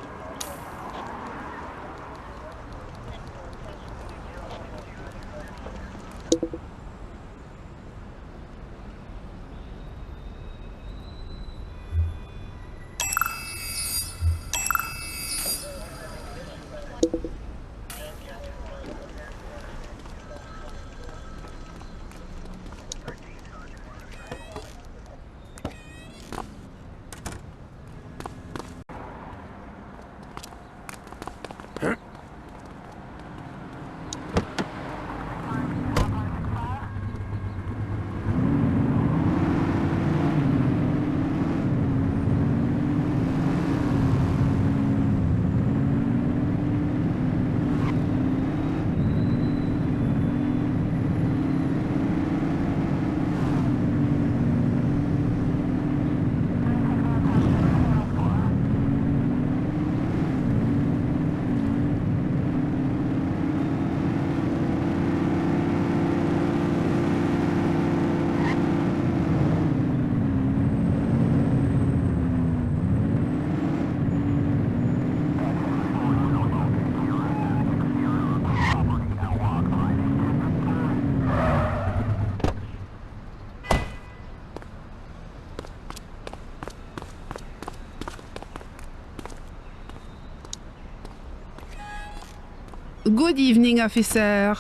Good evening, officer.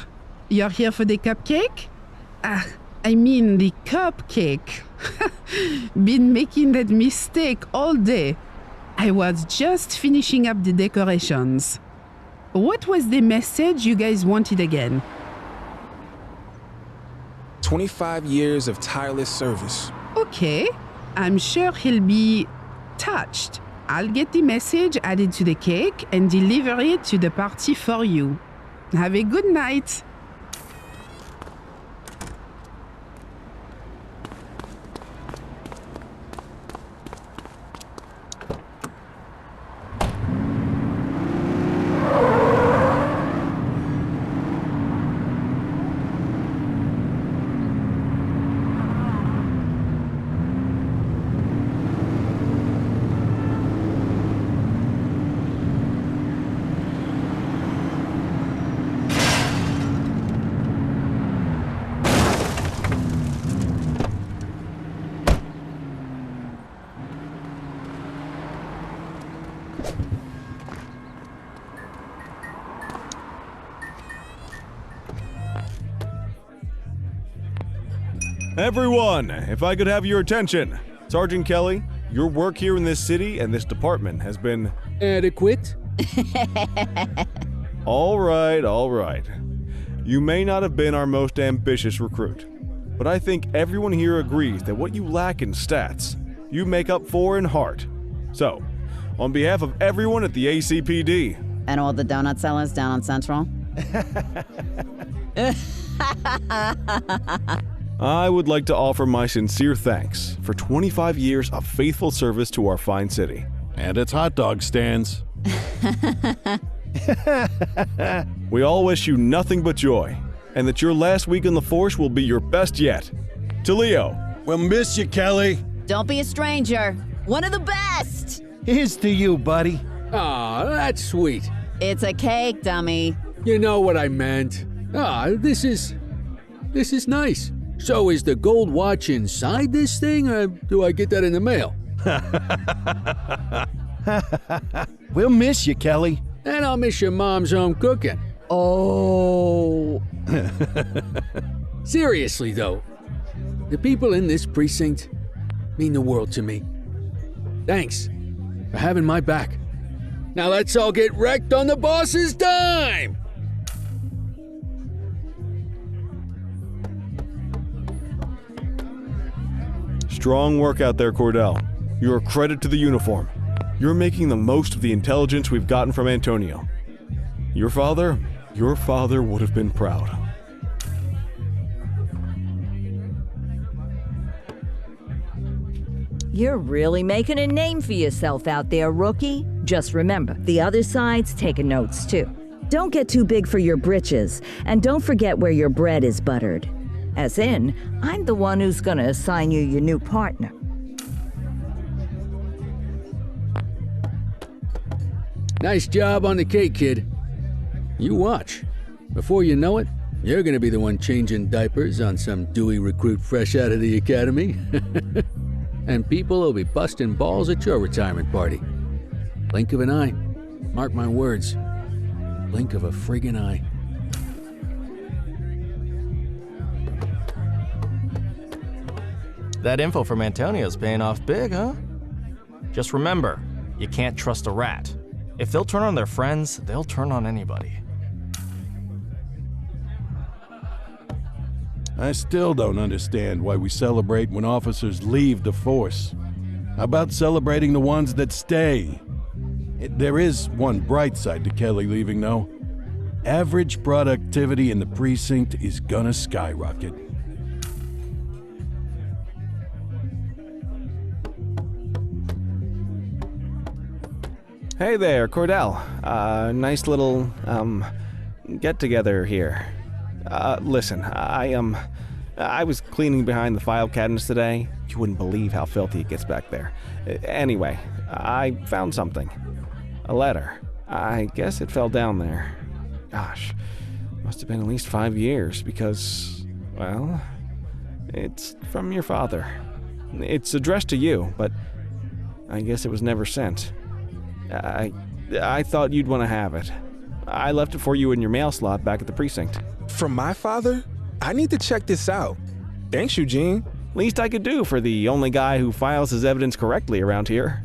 You're here for the cupcake? I mean the cupcake. Been making that mistake all day. I was just finishing up the decorations. What was the message you guys wanted again? 25 years of tireless service. Okay, I'm sure he'll be touched. I'll get the message added to the cake and deliver it to the party for you. Have a good night. Everyone, if I could have your attention. Sergeant Kelly, your work here in this city and this department has been... Adequate? All right. You may not have been our most ambitious recruit, but I think everyone here agrees that what you lack in stats, you make up for in heart. So, on behalf of everyone at the ACPD... And all the donut sellers down on Central? I would like to offer my sincere thanks for 25 years of faithful service to our fine city. And its hot dog stands. We all wish you nothing but joy, and that your last week on the force will be your best yet. To Leo. We'll miss you, Kelly. Don't be a stranger. One of the best. Here's to you, buddy. Aw, that's sweet. It's a cake, dummy. You know what I meant. This is nice. So is the gold watch inside this thing, or do I get that in the mail? We'll miss you, Kelly. And I'll miss your mom's home cooking. Oh. Seriously, though, the people in this precinct, mean the world to me. Thanks for having my back. Now let's all get wrecked on the boss's dime! Strong work out there, Cordell. You're a credit to the uniform. You're making the most of the intelligence we've gotten from Antonio. Your father would have been proud. You're really making a name for yourself out there, rookie. Just remember, the other side's taking notes too. Don't get too big for your britches, and don't forget where your bread is buttered. As in, I'm the one who's gonna assign you your new partner. Nice job on the cake, kid. You watch. Before you know it, you're gonna be the one changing diapers on some dewy recruit fresh out of the academy. And people will be busting balls at your retirement party. Blink of an eye. Mark my words. Blink of a friggin' eye. That info from Antonio's paying off big, huh? Just remember, you can't trust a rat. If they'll turn on their friends, they'll turn on anybody. I still don't understand why we celebrate when officers leave the force. How about celebrating the ones that stay? There is one bright side to Kelly leaving, though. Average productivity in the precinct is gonna skyrocket. Hey there, Cordell. Nice little, get-together here. Listen, I was cleaning behind the file cabinets today. You wouldn't believe how filthy it gets back there. Anyway, I found something. A letter. I guess it fell down there. Gosh, must have been at least 5 years because, well, it's from your father. It's addressed to you, but I guess it was never sent. I thought you'd want to have it. I left it for you in your mail slot back at the precinct. From my father? I need to check this out. Thanks, Eugene. Least I could do for the only guy who files his evidence correctly around here.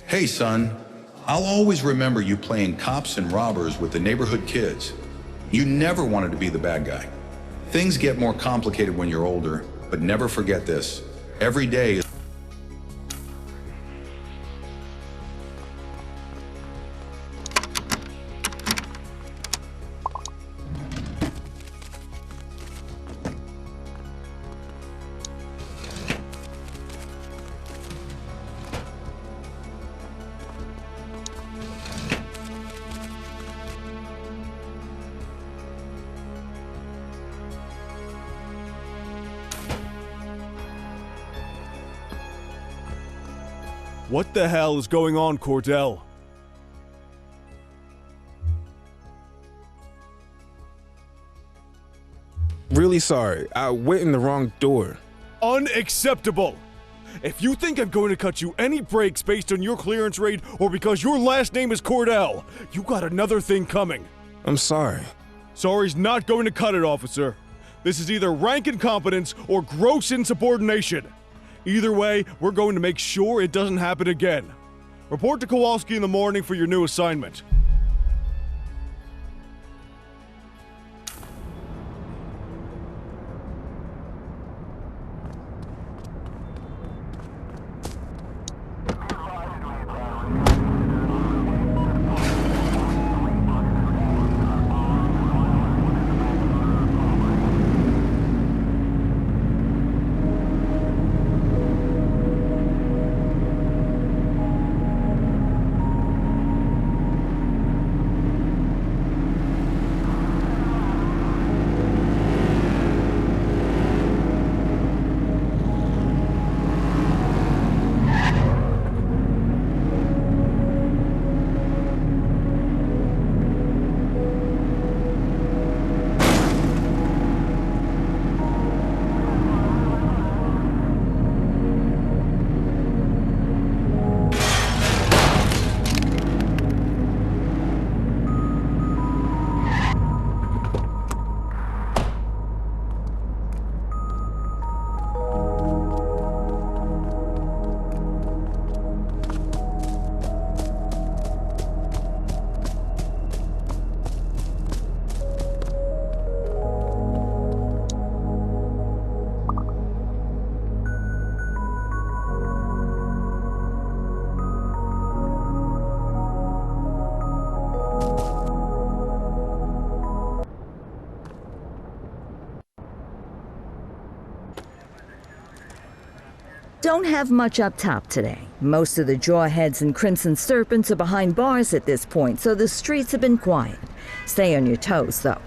Hey, son, I'll always remember you playing cops and robbers with the neighborhood kids. You never wanted to be the bad guy. Things get more complicated when you're older, but never forget this. Every day is What the hell is going on, Cordell? Really sorry. I went in the wrong door. Unacceptable! If you think I'm going to cut you any breaks based on your clearance rate or because your last name is Cordell, you got another thing coming. I'm sorry. Sorry's not going to cut it, officer. This is either rank incompetence or gross insubordination. Either way, we're going to make sure it doesn't happen again. Report to Kowalski in the morning for your new assignment. Don't have much up top today. Most of the Jawheads and Crimson Serpents are behind bars at this point, so the streets have been quiet. Stay on your toes, though.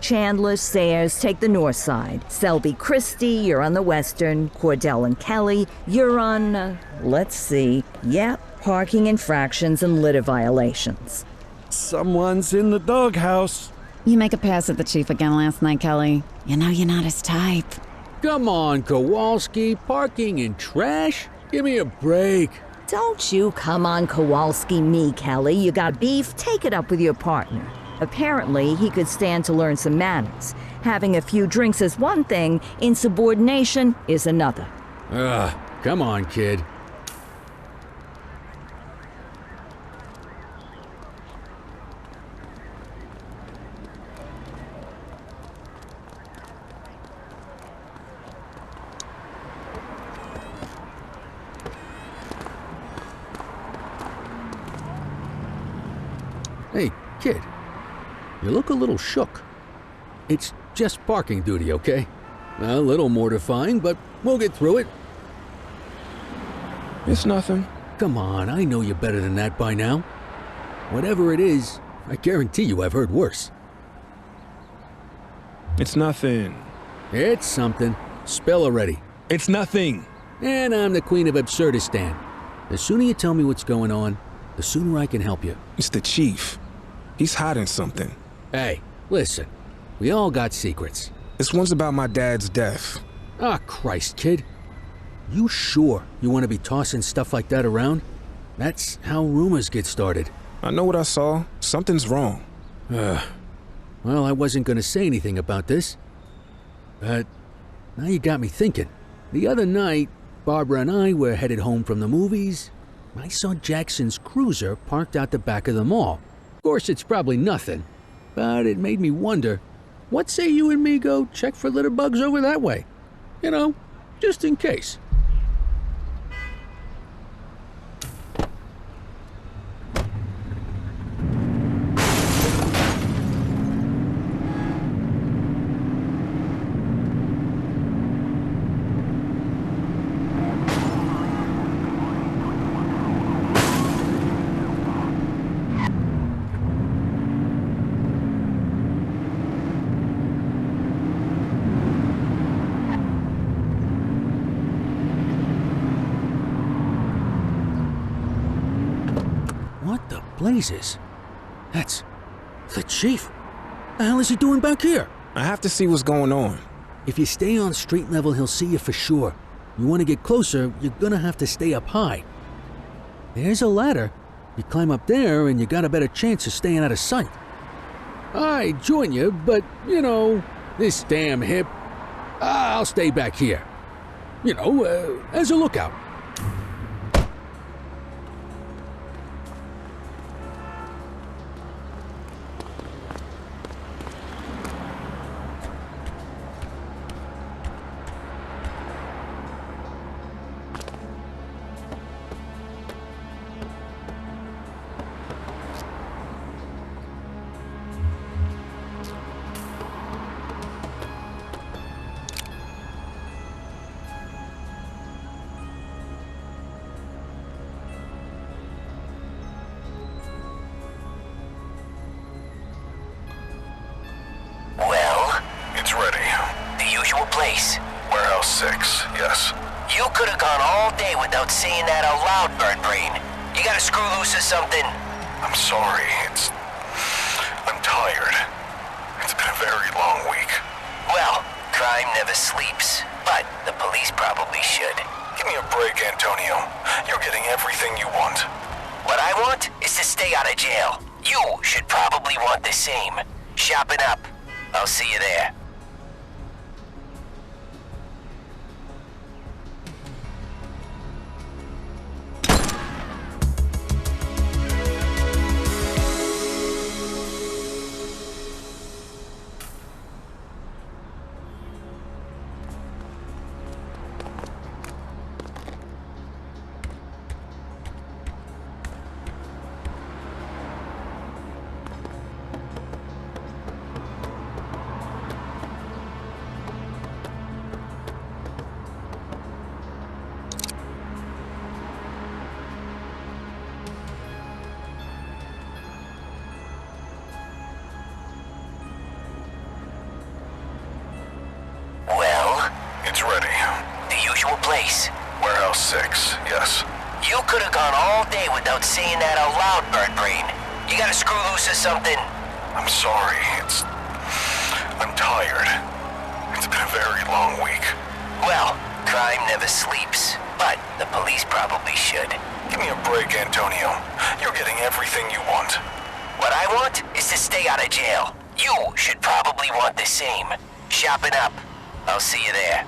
Chandler, Sayers take the north side. Selby, Christie, you're on the western. Cordell and Kelly, you're on, let's see. Yep, parking infractions and litter violations. Someone's in the doghouse. You make a pass at the chief again last night, Kelly. You know you're not his type. Come on, Kowalski. Parking in trash? Give me a break. Don't you come on Kowalski me, Kelly. You got beef? Take it up with your partner. Apparently, he could stand to learn some manners. Having a few drinks is one thing, insubordination is another. Come on, kid. Hey, kid. You look a little shook. It's just parking duty, okay? A little mortifying, but we'll get through it. It's nothing. Come on, I know you better than that by now. Whatever it is, I guarantee you I've heard worse. It's nothing. It's something. Spell already. It's nothing. And I'm the queen of Absurdistan. The sooner you tell me what's going on, the sooner I can help you. It's the chief. He's hiding something. Hey, listen. We all got secrets. This one's about my dad's death. Ah, Christ, kid. You sure you want to be tossing stuff like that around? That's how rumors get started. I know what I saw. Something's wrong. Well, I wasn't going to say anything about this. But now you got me thinking. The other night, Barbara and I were headed home from the movies. I saw Jackson's cruiser parked out the back of the mall. Of course, it's probably nothing, but it made me wonder, what say you and me go check for litter bugs over that way? You know, just in case. Blazes. That's the chief. The hell is he doing back here? I have to see what's going on. If you stay on street level, he'll see you for sure. You want to get closer, you're gonna have to stay up high. There's a ladder. You climb up there and you got a better chance of staying out of sight. I'd join you, but, you know, this damn hip. I'll stay back here. You know, as a lookout. It's ready. The usual place. Warehouse 6, yes. You could have gone all day without saying that out loud, Bird Brain. You got a screw loose or something? I'm sorry, I'm tired. It's been a very long week. Well, crime never sleeps, but the police probably should. Give me a break, Antonio. You're getting everything you want. What I want is to stay out of jail. You should probably want the same. Shopping up. I'll see you there. It's ready. The usual place. Warehouse 6, yes. You could have gone all day without saying that out loud, Bird Brain. You got a screw loose or something? I'm sorry, I'm tired. It's been a very long week. Well, crime never sleeps, but the police probably should. Give me a break, Antonio. You're getting everything you want. What I want is to stay out of jail. You should probably want the same. Shopping up. I'll see you there.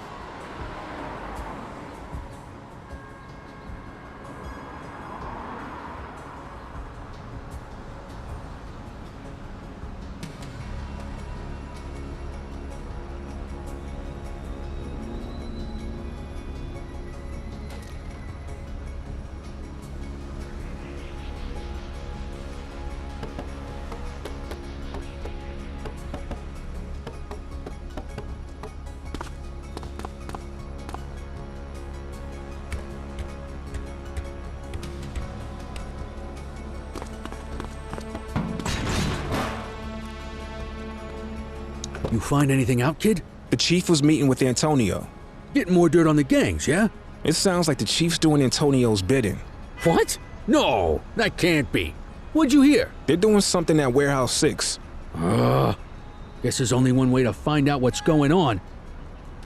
You find anything out, kid? The chief was meeting with Antonio. Getting more dirt on the gangs, yeah? It sounds like the chief's doing Antonio's bidding. What? No, that can't be. What'd you hear? They're doing something at Warehouse 6. Guess there's only one way to find out what's going on.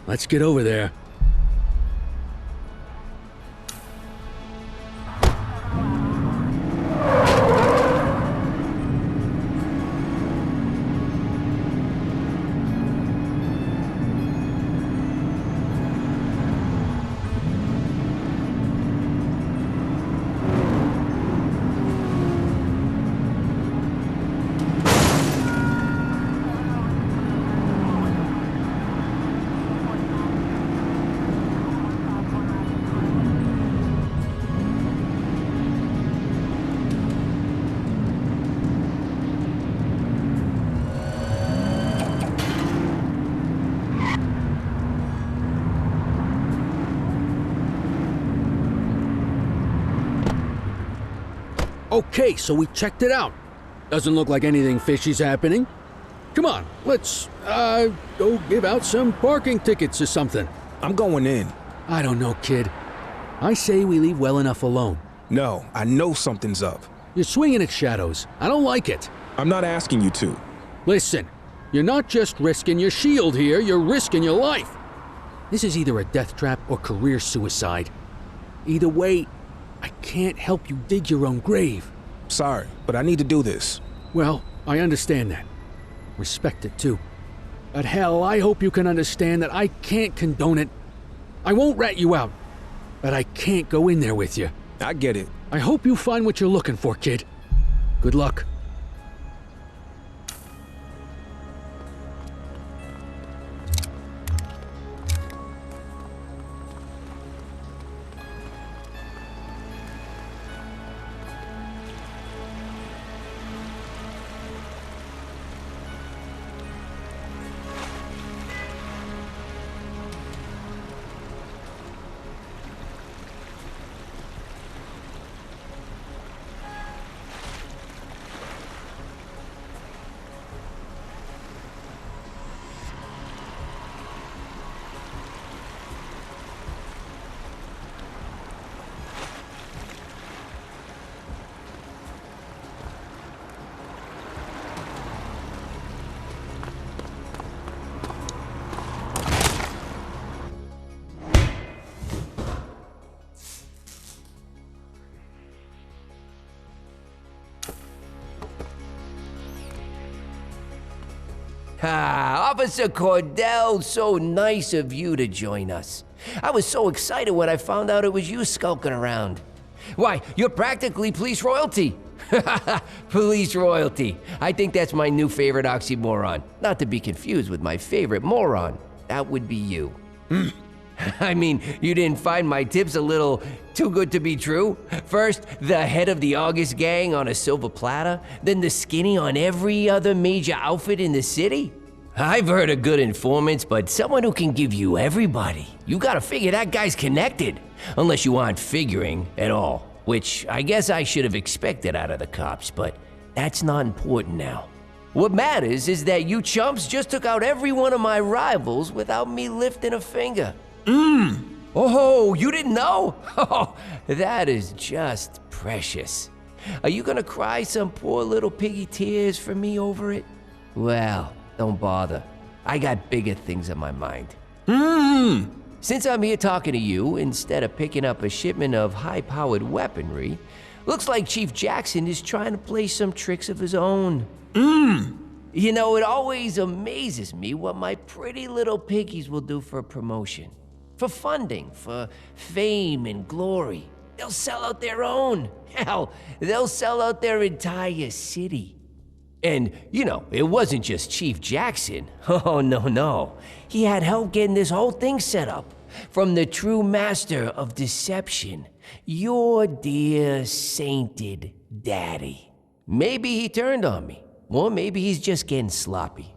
Let's get over there. Okay, so we checked it out. Doesn't look like anything fishy's happening. Come on, let's, go give out some parking tickets or something. I'm going in. I don't know, kid. I say we leave well enough alone. No, I know something's up. You're swinging at shadows. I don't like it. I'm not asking you to. Listen, you're not just risking your shield here, you're risking your life. This is either a death trap or career suicide. Either way, I can't help you dig your own grave. Sorry, but I need to do this. Well, I understand that. Respect it, too. But hell, I hope you can understand that I can't condone it. I won't rat you out, but I can't go in there with you. I get it. I hope you find what you're looking for, kid. Good luck. Ah, Officer Cordell, so nice of you to join us. I was so excited when I found out it was you skulking around. Why, you're practically police royalty. Police royalty. I think that's my new favorite oxymoron. Not to be confused with my favorite moron. That would be you. I mean, you didn't find my tips a little too good to be true? First, the head of the August gang on a silver platter, then the skinny on every other major outfit in the city? I've heard of good informants, but someone who can give you everybody. You gotta figure that guy's connected, unless you aren't figuring at all, which I guess I should have expected out of the cops, but that's not important now. What matters is that you chumps just took out every one of my rivals without me lifting a finger. Oh, you didn't know? Oh, that is just precious. Are you gonna cry some poor little piggy tears for me over it? Well, don't bother. I got bigger things on my mind. Since I'm here talking to you, instead of picking up a shipment of high-powered weaponry, looks like Chief Jackson is trying to play some tricks of his own. You know, it always amazes me what my pretty little piggies will do for a promotion. For funding, for fame and glory. They'll sell out their own. Hell, they'll sell out their entire city. And, you know, it wasn't just Chief Jackson. Oh, no. He had help getting this whole thing set up. From the true master of deception, your dear sainted daddy. Maybe he turned on me, or maybe he's just getting sloppy.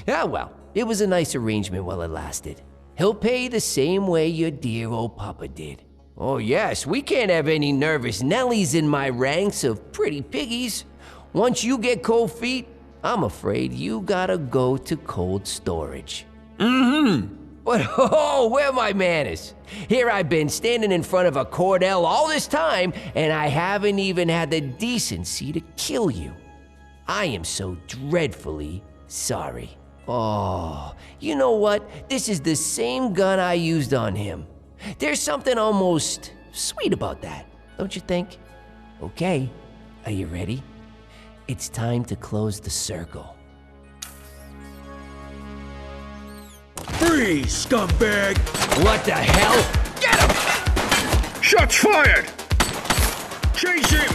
Ah, well, it was a nice arrangement while it lasted. He'll pay the same way your dear old papa did. Oh yes, we can't have any nervous Nellies in my ranks of pretty piggies. Once you get cold feet, I'm afraid you gotta go to cold storage. But oh, where are my manners? Here I've been standing in front of a Cordell all this time, and I haven't even had the decency to kill you. I am so dreadfully sorry. Oh, you know what? This is the same gun I used on him. There's something almost sweet about that, don't you think? Okay, are you ready? It's time to close the circle. Freeze, scumbag! What the hell? Get him! Shots fired! Chase him!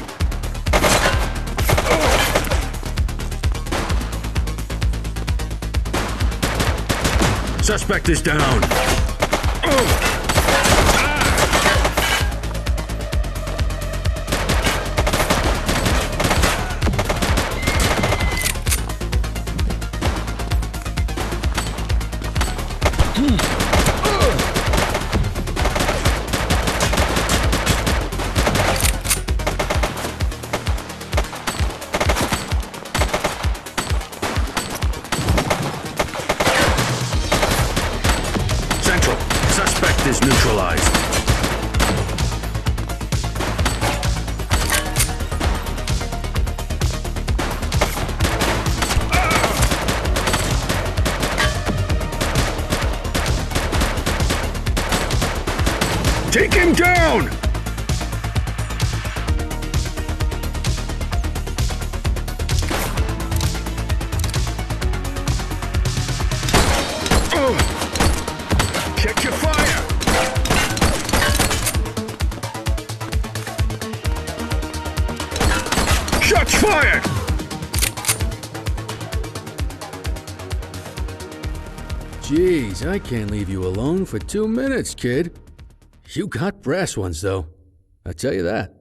Suspect is down. Is neutralized. Take him down! Check your fire! Shots fired! Jeez, I can't leave you alone for 2 minutes, kid. You got brass ones, though. I tell you that.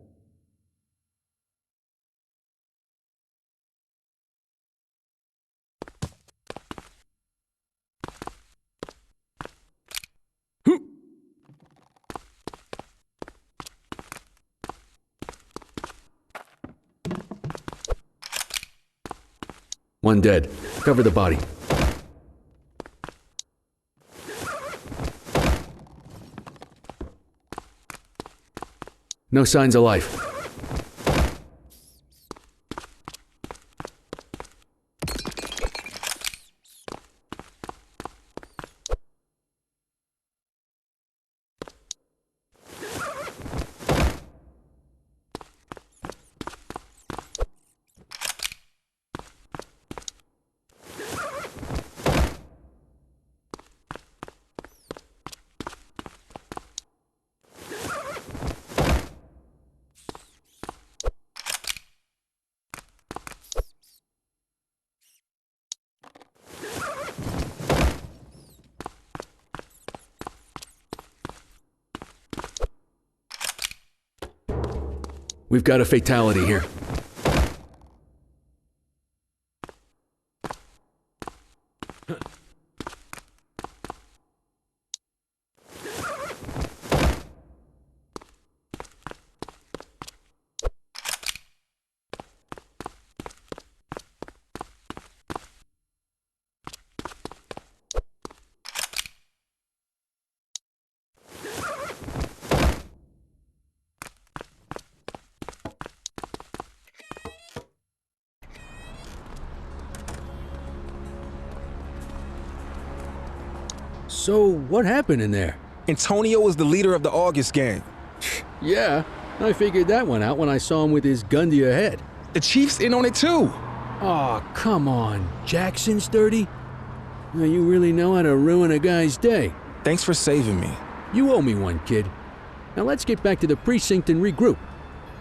One dead. Cover the body. No signs of life. We've got a fatality here. So, what happened in there? Antonio is the leader of the August gang. Yeah, I figured that one out when I saw him with his gun to your head. The chief's in on it too. Aw, come on. Jackson's dirty? Now, you really know how to ruin a guy's day. Thanks for saving me. You owe me one, kid. Now let's get back to the precinct and regroup.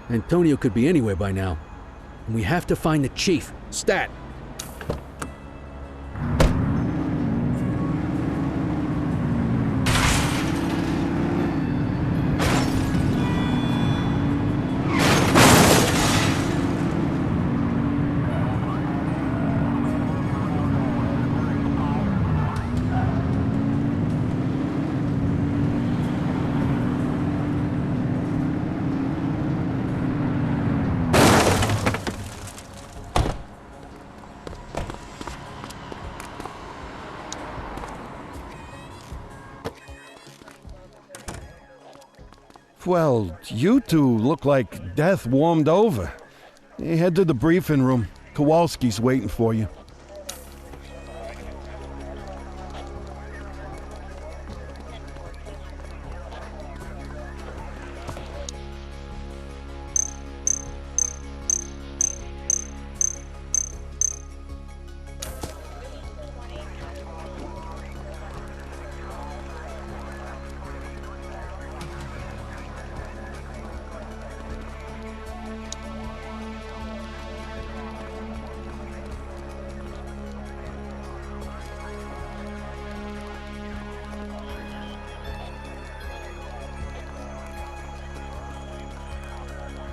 Antonio could be anywhere by now. And we have to find the chief. Stat. Well, you two look like death warmed over. Head to the briefing room. Kowalski's waiting for you.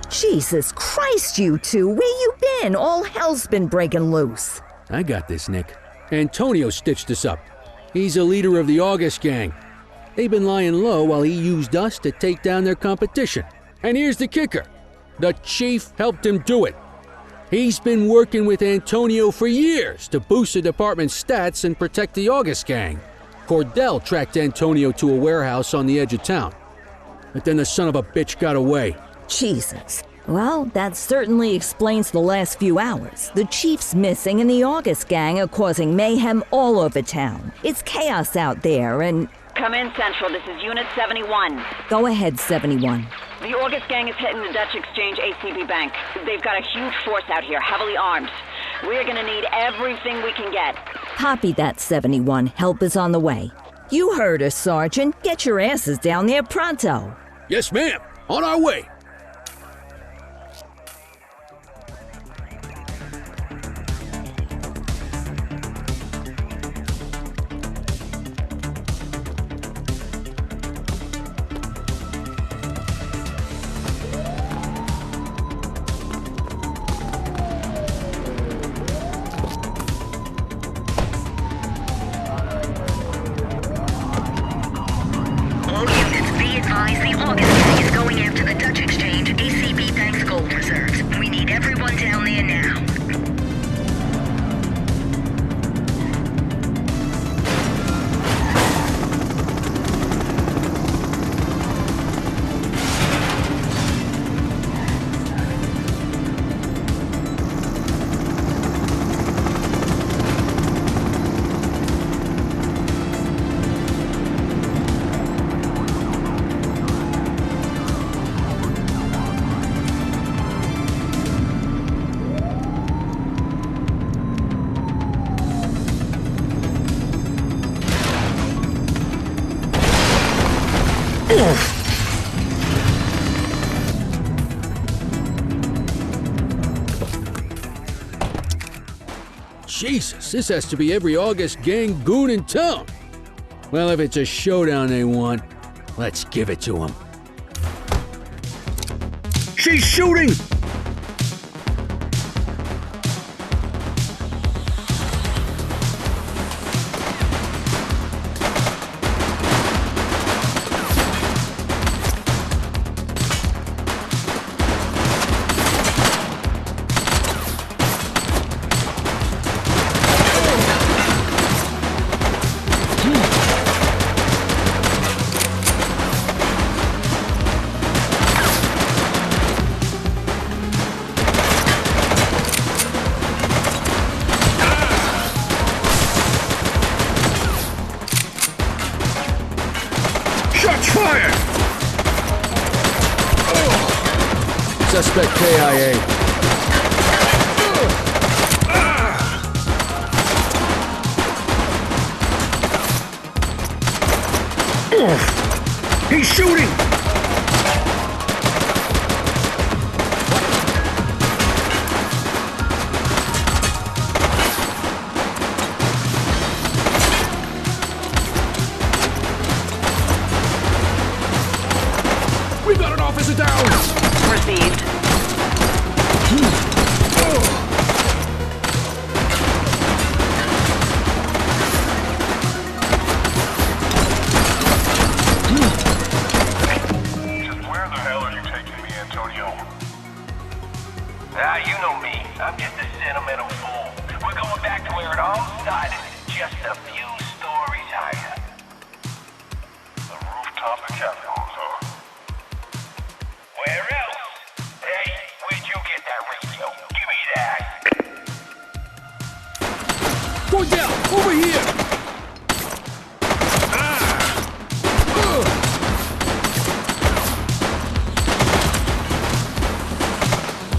Jesus Christ, you two! Where you been? All hell's been breaking loose. I got this, Nick. Antonio stitched us up. He's a leader of the August gang. They've been lying low while he used us to take down their competition. And here's the kicker. The chief helped him do it. He's been working with Antonio for years to boost the department's stats and protect the August gang. Cordell tracked Antonio to a warehouse on the edge of town. But then the son of a bitch got away. Jesus. Well, that certainly explains the last few hours. The chief's missing and the August gang are causing mayhem all over town. It's chaos out there and... Come in, Central. This is Unit 71. Go ahead, 71. The August gang is hitting the Dutch Exchange ACB Bank. They've got a huge force out here, heavily armed. We're gonna need everything we can get. Copy that, 71. Help is on the way. You heard her, Sergeant. Get your asses down there pronto. Yes, ma'am. On our way. Jesus, this has to be every August gang goon in town. Well, if it's a showdown they want, let's give it to them. She's shooting! Suspect KIA. He's shooting! We got an officer down! Received. You know me. I'm just a sentimental fool. We're going back to where it all started, just a few stories higher. The rooftop of Capitals, huh? Where else? Hey, where'd you get that radio? Give me that. Go down! Over here!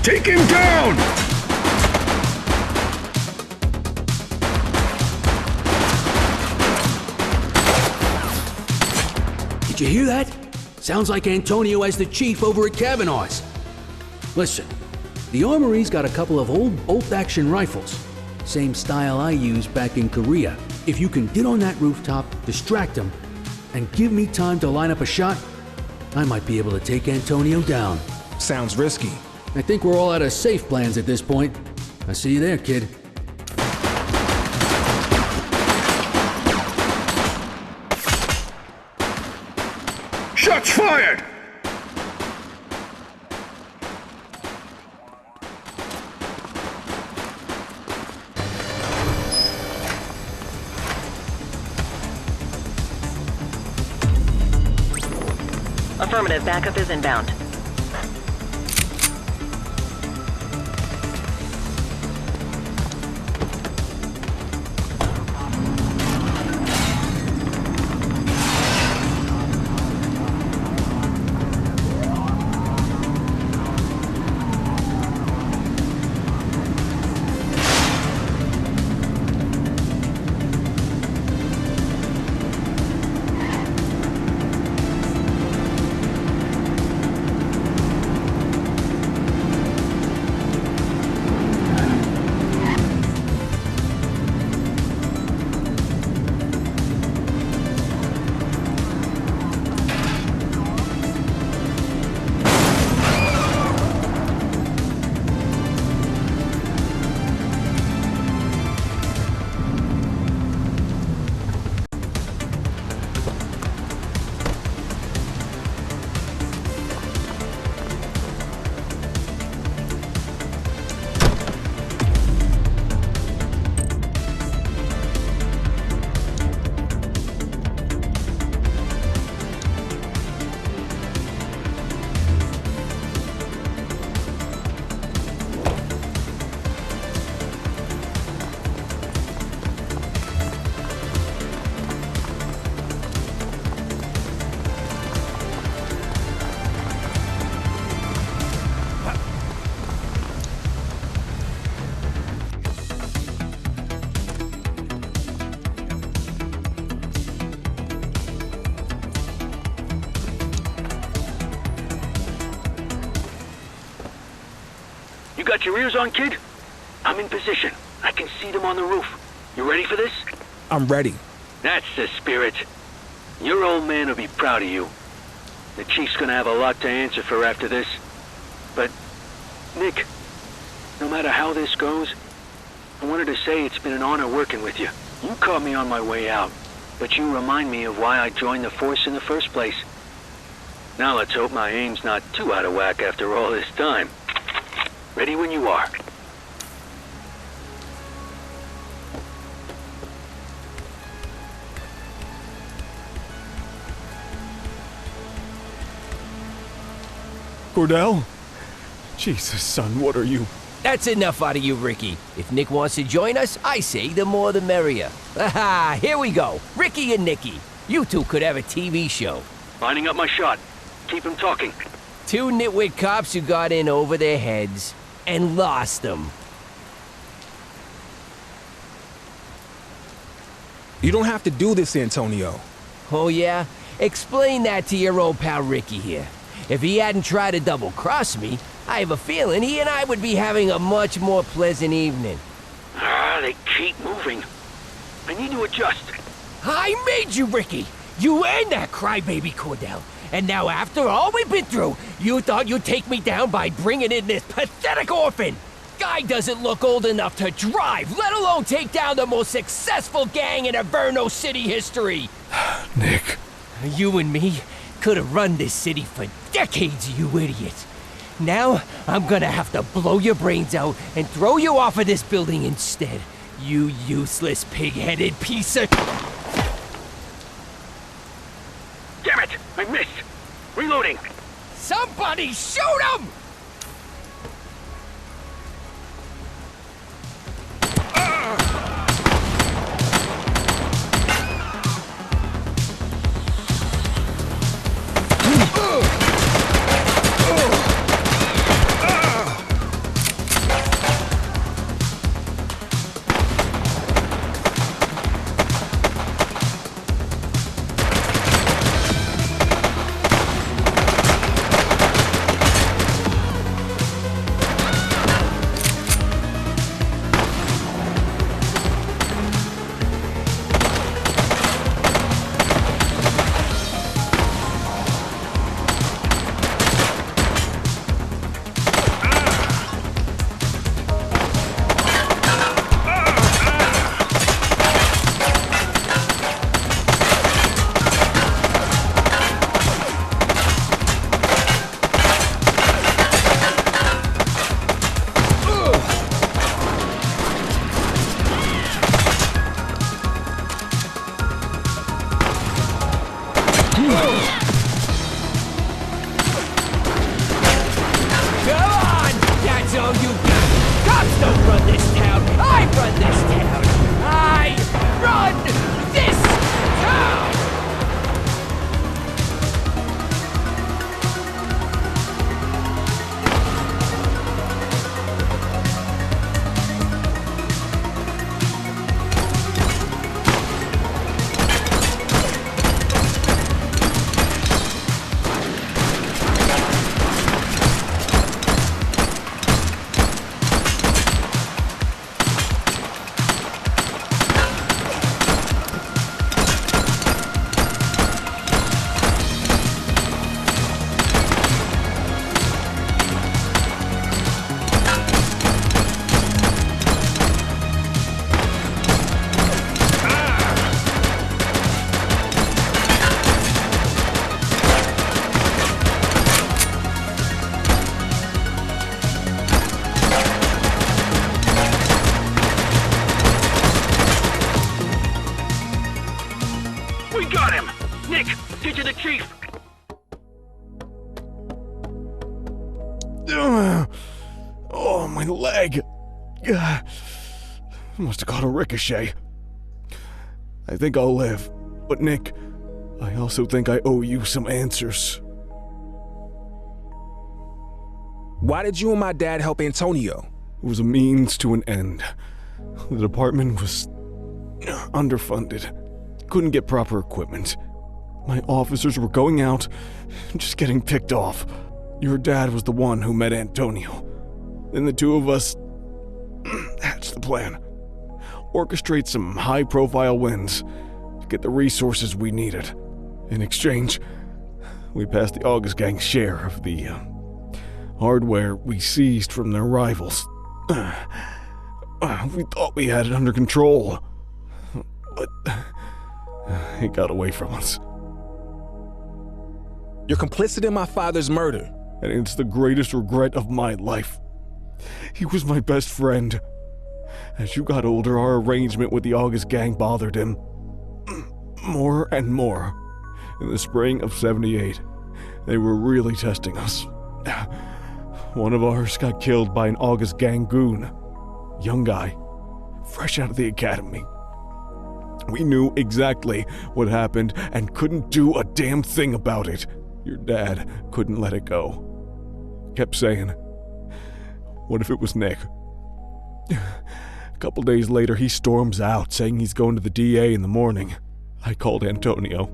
Take him down! Did you hear that? Sounds like Antonio as the chief over at Kavanaugh's. Listen, the armory's got a couple of old bolt-action rifles. Same style I used back in Korea. If you can get on that rooftop, distract him, and give me time to line up a shot, I might be able to take Antonio down. Sounds risky. I think we're all out of safe plans at this point. I see you there, kid. Shots fired! Affirmative, backup is inbound. got your ears on, kid? I'm in position. I can see them on the roof. You ready for this? I'm ready. That's the spirit. Your old man will be proud of you. The chief's gonna have a lot to answer for after this. But, Nick, no matter how this goes, I wanted to say it's been an honor working with you. You caught me on my way out, but you remind me of why I joined the force in the first place. Now let's hope my aim's not too out of whack after all this time. Ready when you are. Cordell? Jesus, son, what are you? That's enough out of you, Ricky. If Nick wants to join us, I say the more the merrier. Aha, here we go. Ricky and Nicky. You two could have a TV show. Lining up my shot. Keep him talking. Two nitwit cops who got in over their heads and lost them. You don't have to do this, Antonio. Oh, yeah? Explain that to your old pal Ricky here. If he hadn't tried to double-cross me, I have a feeling he and I would be having a much more pleasant evening. They keep moving. I need to adjust. I made you, Ricky! You and that crybaby Cordell. And now after all we've been through, you thought you'd take me down by bringing in this pathetic orphan! Guy doesn't look old enough to drive, let alone take down the most successful gang in Averno City history! Nick. You and me could have run this city for decades, you idiot. Now, I'm gonna have to blow your brains out and throw you off of this building instead. You useless, pig-headed piece of... Damn it! I missed! Reloading! Somebody shoot him! Oh, my leg. Must have caught a ricochet. I think I'll live. But Nick, I also think I owe you some answers. Why did you and my dad help Antonio? It was a means to an end. The department was underfunded. Couldn't get proper equipment. My officers were going out, just getting picked off. Your dad was the one who met Antonio. Then the two of us hatched the plan. Orchestrate some high-profile wins to get the resources we needed. In exchange, we passed the August Gang's share of the hardware we seized from their rivals. We thought we had it under control, but it got away from us. You're complicit in my father's murder. And it's the greatest regret of my life. He was my best friend. As you got older, our arrangement with the August Gang bothered him more and more. In the spring of '78, they were really testing us. One of ours got killed by an August Gang goon. Young guy, fresh out of the academy. We knew exactly what happened and couldn't do a damn thing about it. Your dad couldn't let it go. Kept saying, what if it was Nick? A couple days later, he storms out, saying he's going to the DA in the morning. I called Antonio.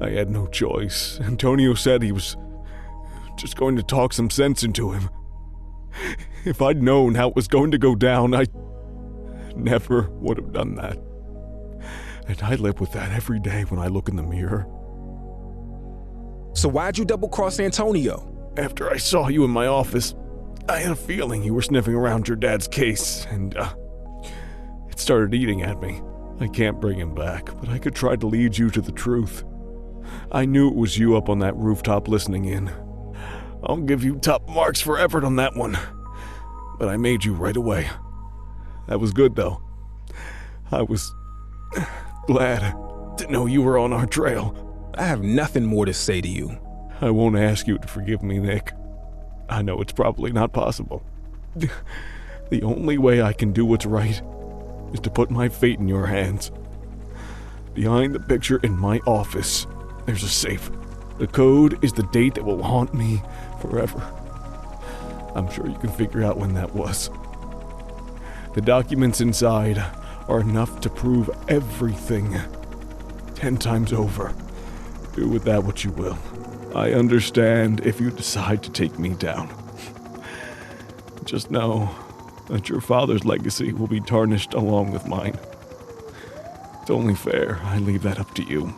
I had no choice. Antonio said he was just going to talk some sense into him. If I'd known how it was going to go down, I never would have done that. And I live with that every day when I look in the mirror. So why'd you double-cross Antonio? After I saw you in my office, I had a feeling you were sniffing around your dad's case, and it started eating at me. I can't bring him back, but I could try to lead you to the truth. I knew it was you up on that rooftop listening in. I'll give you top marks for effort on that one. But I made you right away. That was good, though. I was glad to know you were on our trail. I have nothing more to say to you. I won't ask you to forgive me, Nick. I know it's probably not possible. The only way I can do what's right is to put my fate in your hands. Behind the picture in my office, there's a safe. The code is the date that will haunt me forever. I'm sure you can figure out when that was. The documents inside are enough to prove everything 10 times over. Do with that what you will. I understand if you decide to take me down. Just know that your father's legacy will be tarnished along with mine. It's only fair I leave that up to you.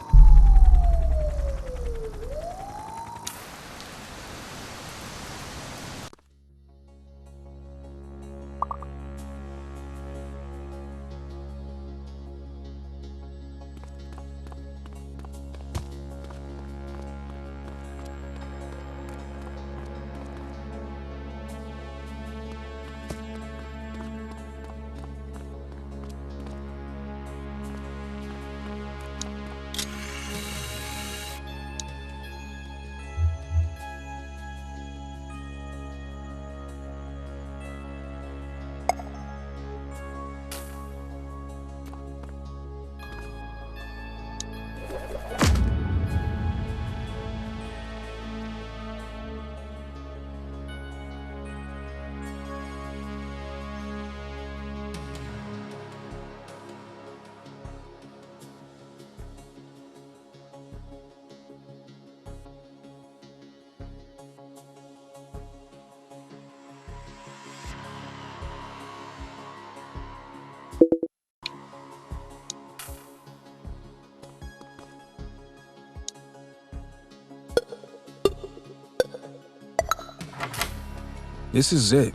This is it.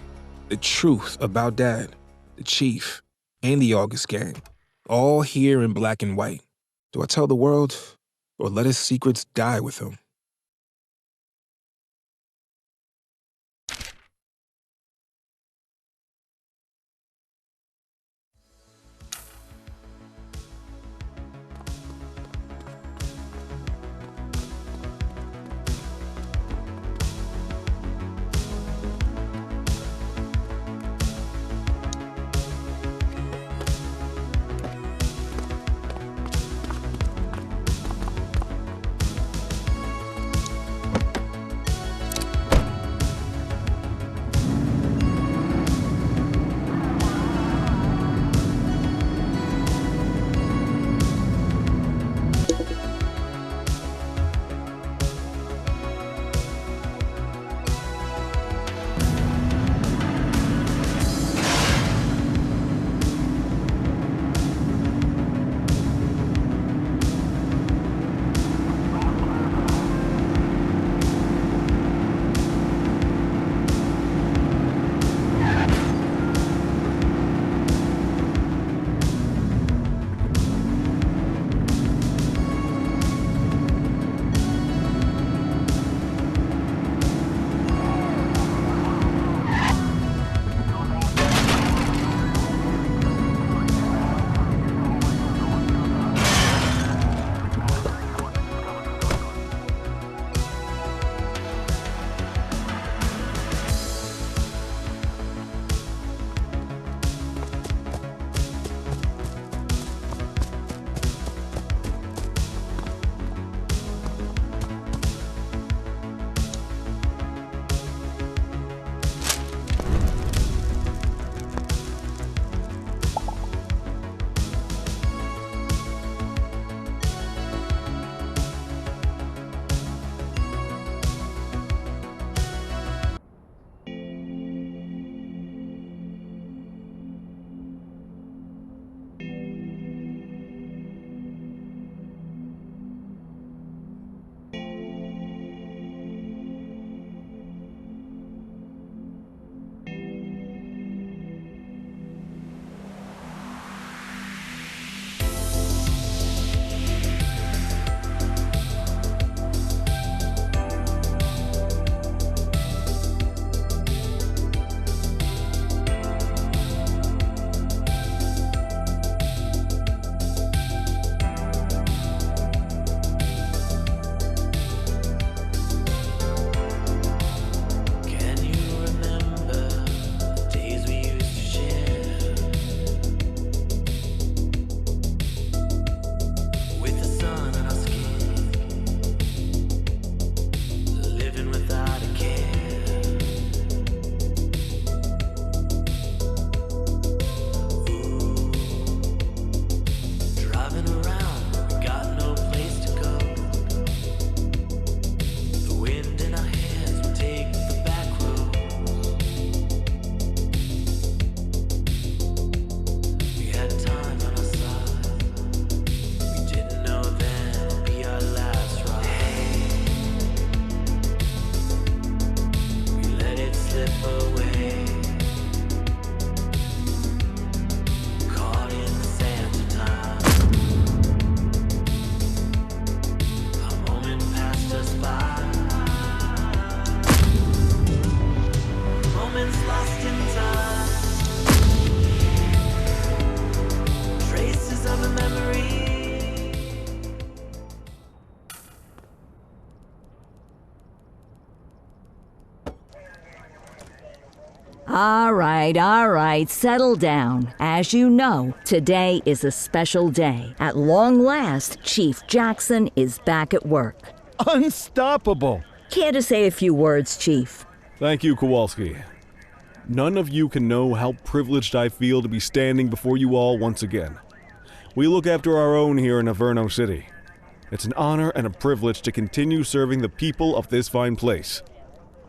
The truth about Dad, the Chief, and the August Gang. All here in black and white. Do I tell the world, or let his secrets die with him? All right, settle down. As you know, today is a special day. At long last, Chief Jackson is back at work. Unstoppable! Care to say a few words, Chief? Thank you, Kowalski. None of you can know how privileged I feel to be standing before you all once again. We look after our own here in Averno City. It's an honor and a privilege to continue serving the people of this fine place,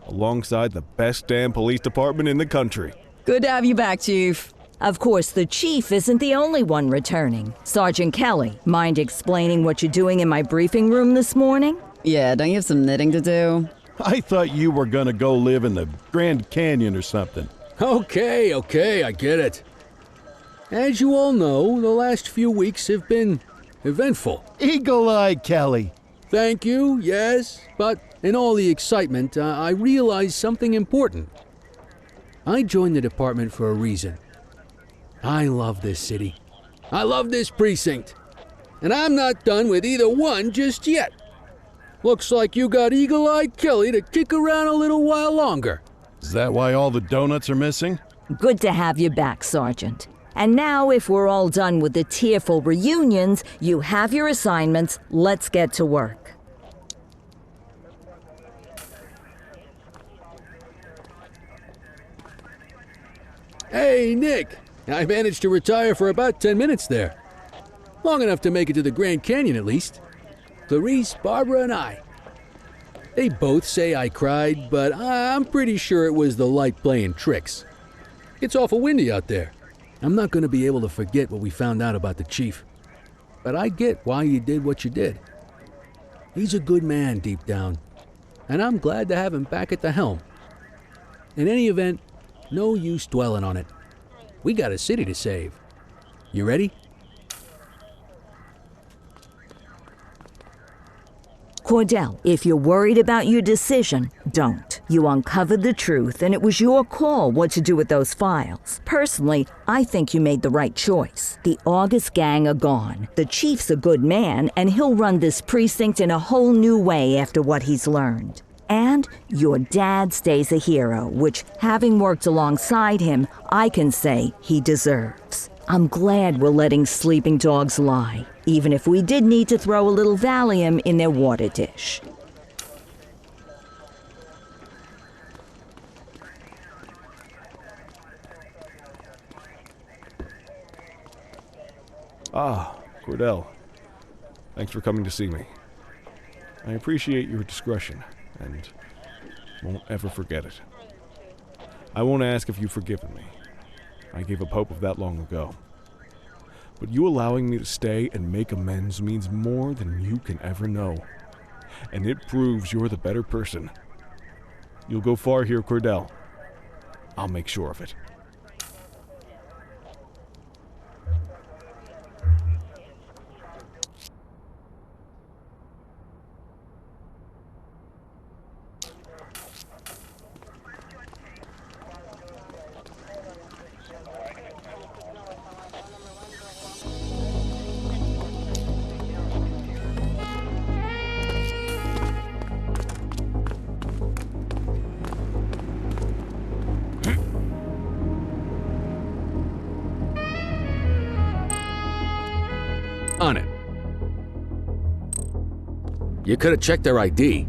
alongside the best damn police department in the country. Good to have you back, Chief. Of course, the Chief isn't the only one returning. Sergeant Kelly, mind explaining what you're doing in my briefing room this morning? Yeah, don't you have some knitting to do? I thought you were gonna go live in the Grand Canyon or something. Okay, I get it. As you all know, the last few weeks have been eventful. Eagle-Eye Kelly. Thank you, yes, but in all the excitement, I realized something important. I joined the department for a reason. I love this city. I love this precinct. And I'm not done with either one just yet. Looks like you got Eagle-Eye Kelly to kick around a little while longer. Is that why all the donuts are missing? Good to have you back, Sergeant. And now, if we're all done with the tearful reunions, you have your assignments, let's get to work. Hey, Nick. I managed to retire for about 10 minutes there. Long enough to make it to the Grand Canyon, at least. Clarice, Barbara, and I. They both say I cried, but I'm pretty sure it was the light playing tricks. It's awful windy out there. I'm not going to be able to forget what we found out about the Chief. But I get why you did what you did. He's a good man deep down, and I'm glad to have him back at the helm. In any event, no use dwelling on it. We got a city to save. You ready? Cordell, if you're worried about your decision, don't. You uncovered the truth, and it was your call what to do with those files. Personally, I think you made the right choice. The August gang are gone. The Chief's a good man, and he'll run this precinct in a whole new way after what he's learned. And your dad stays a hero, which, having worked alongside him, I can say he deserves. I'm glad we're letting sleeping dogs lie, even if we did need to throw a little Valium in their water dish. Ah, Cordell. Thanks for coming to see me. I appreciate your discretion, and won't ever forget it. I won't ask if you've forgiven me. I gave up hope of that long ago. But you allowing me to stay and make amends means more than you can ever know. And it proves you're the better person. You'll go far here, Cordell. I'll make sure of it. On it. You could have checked their ID.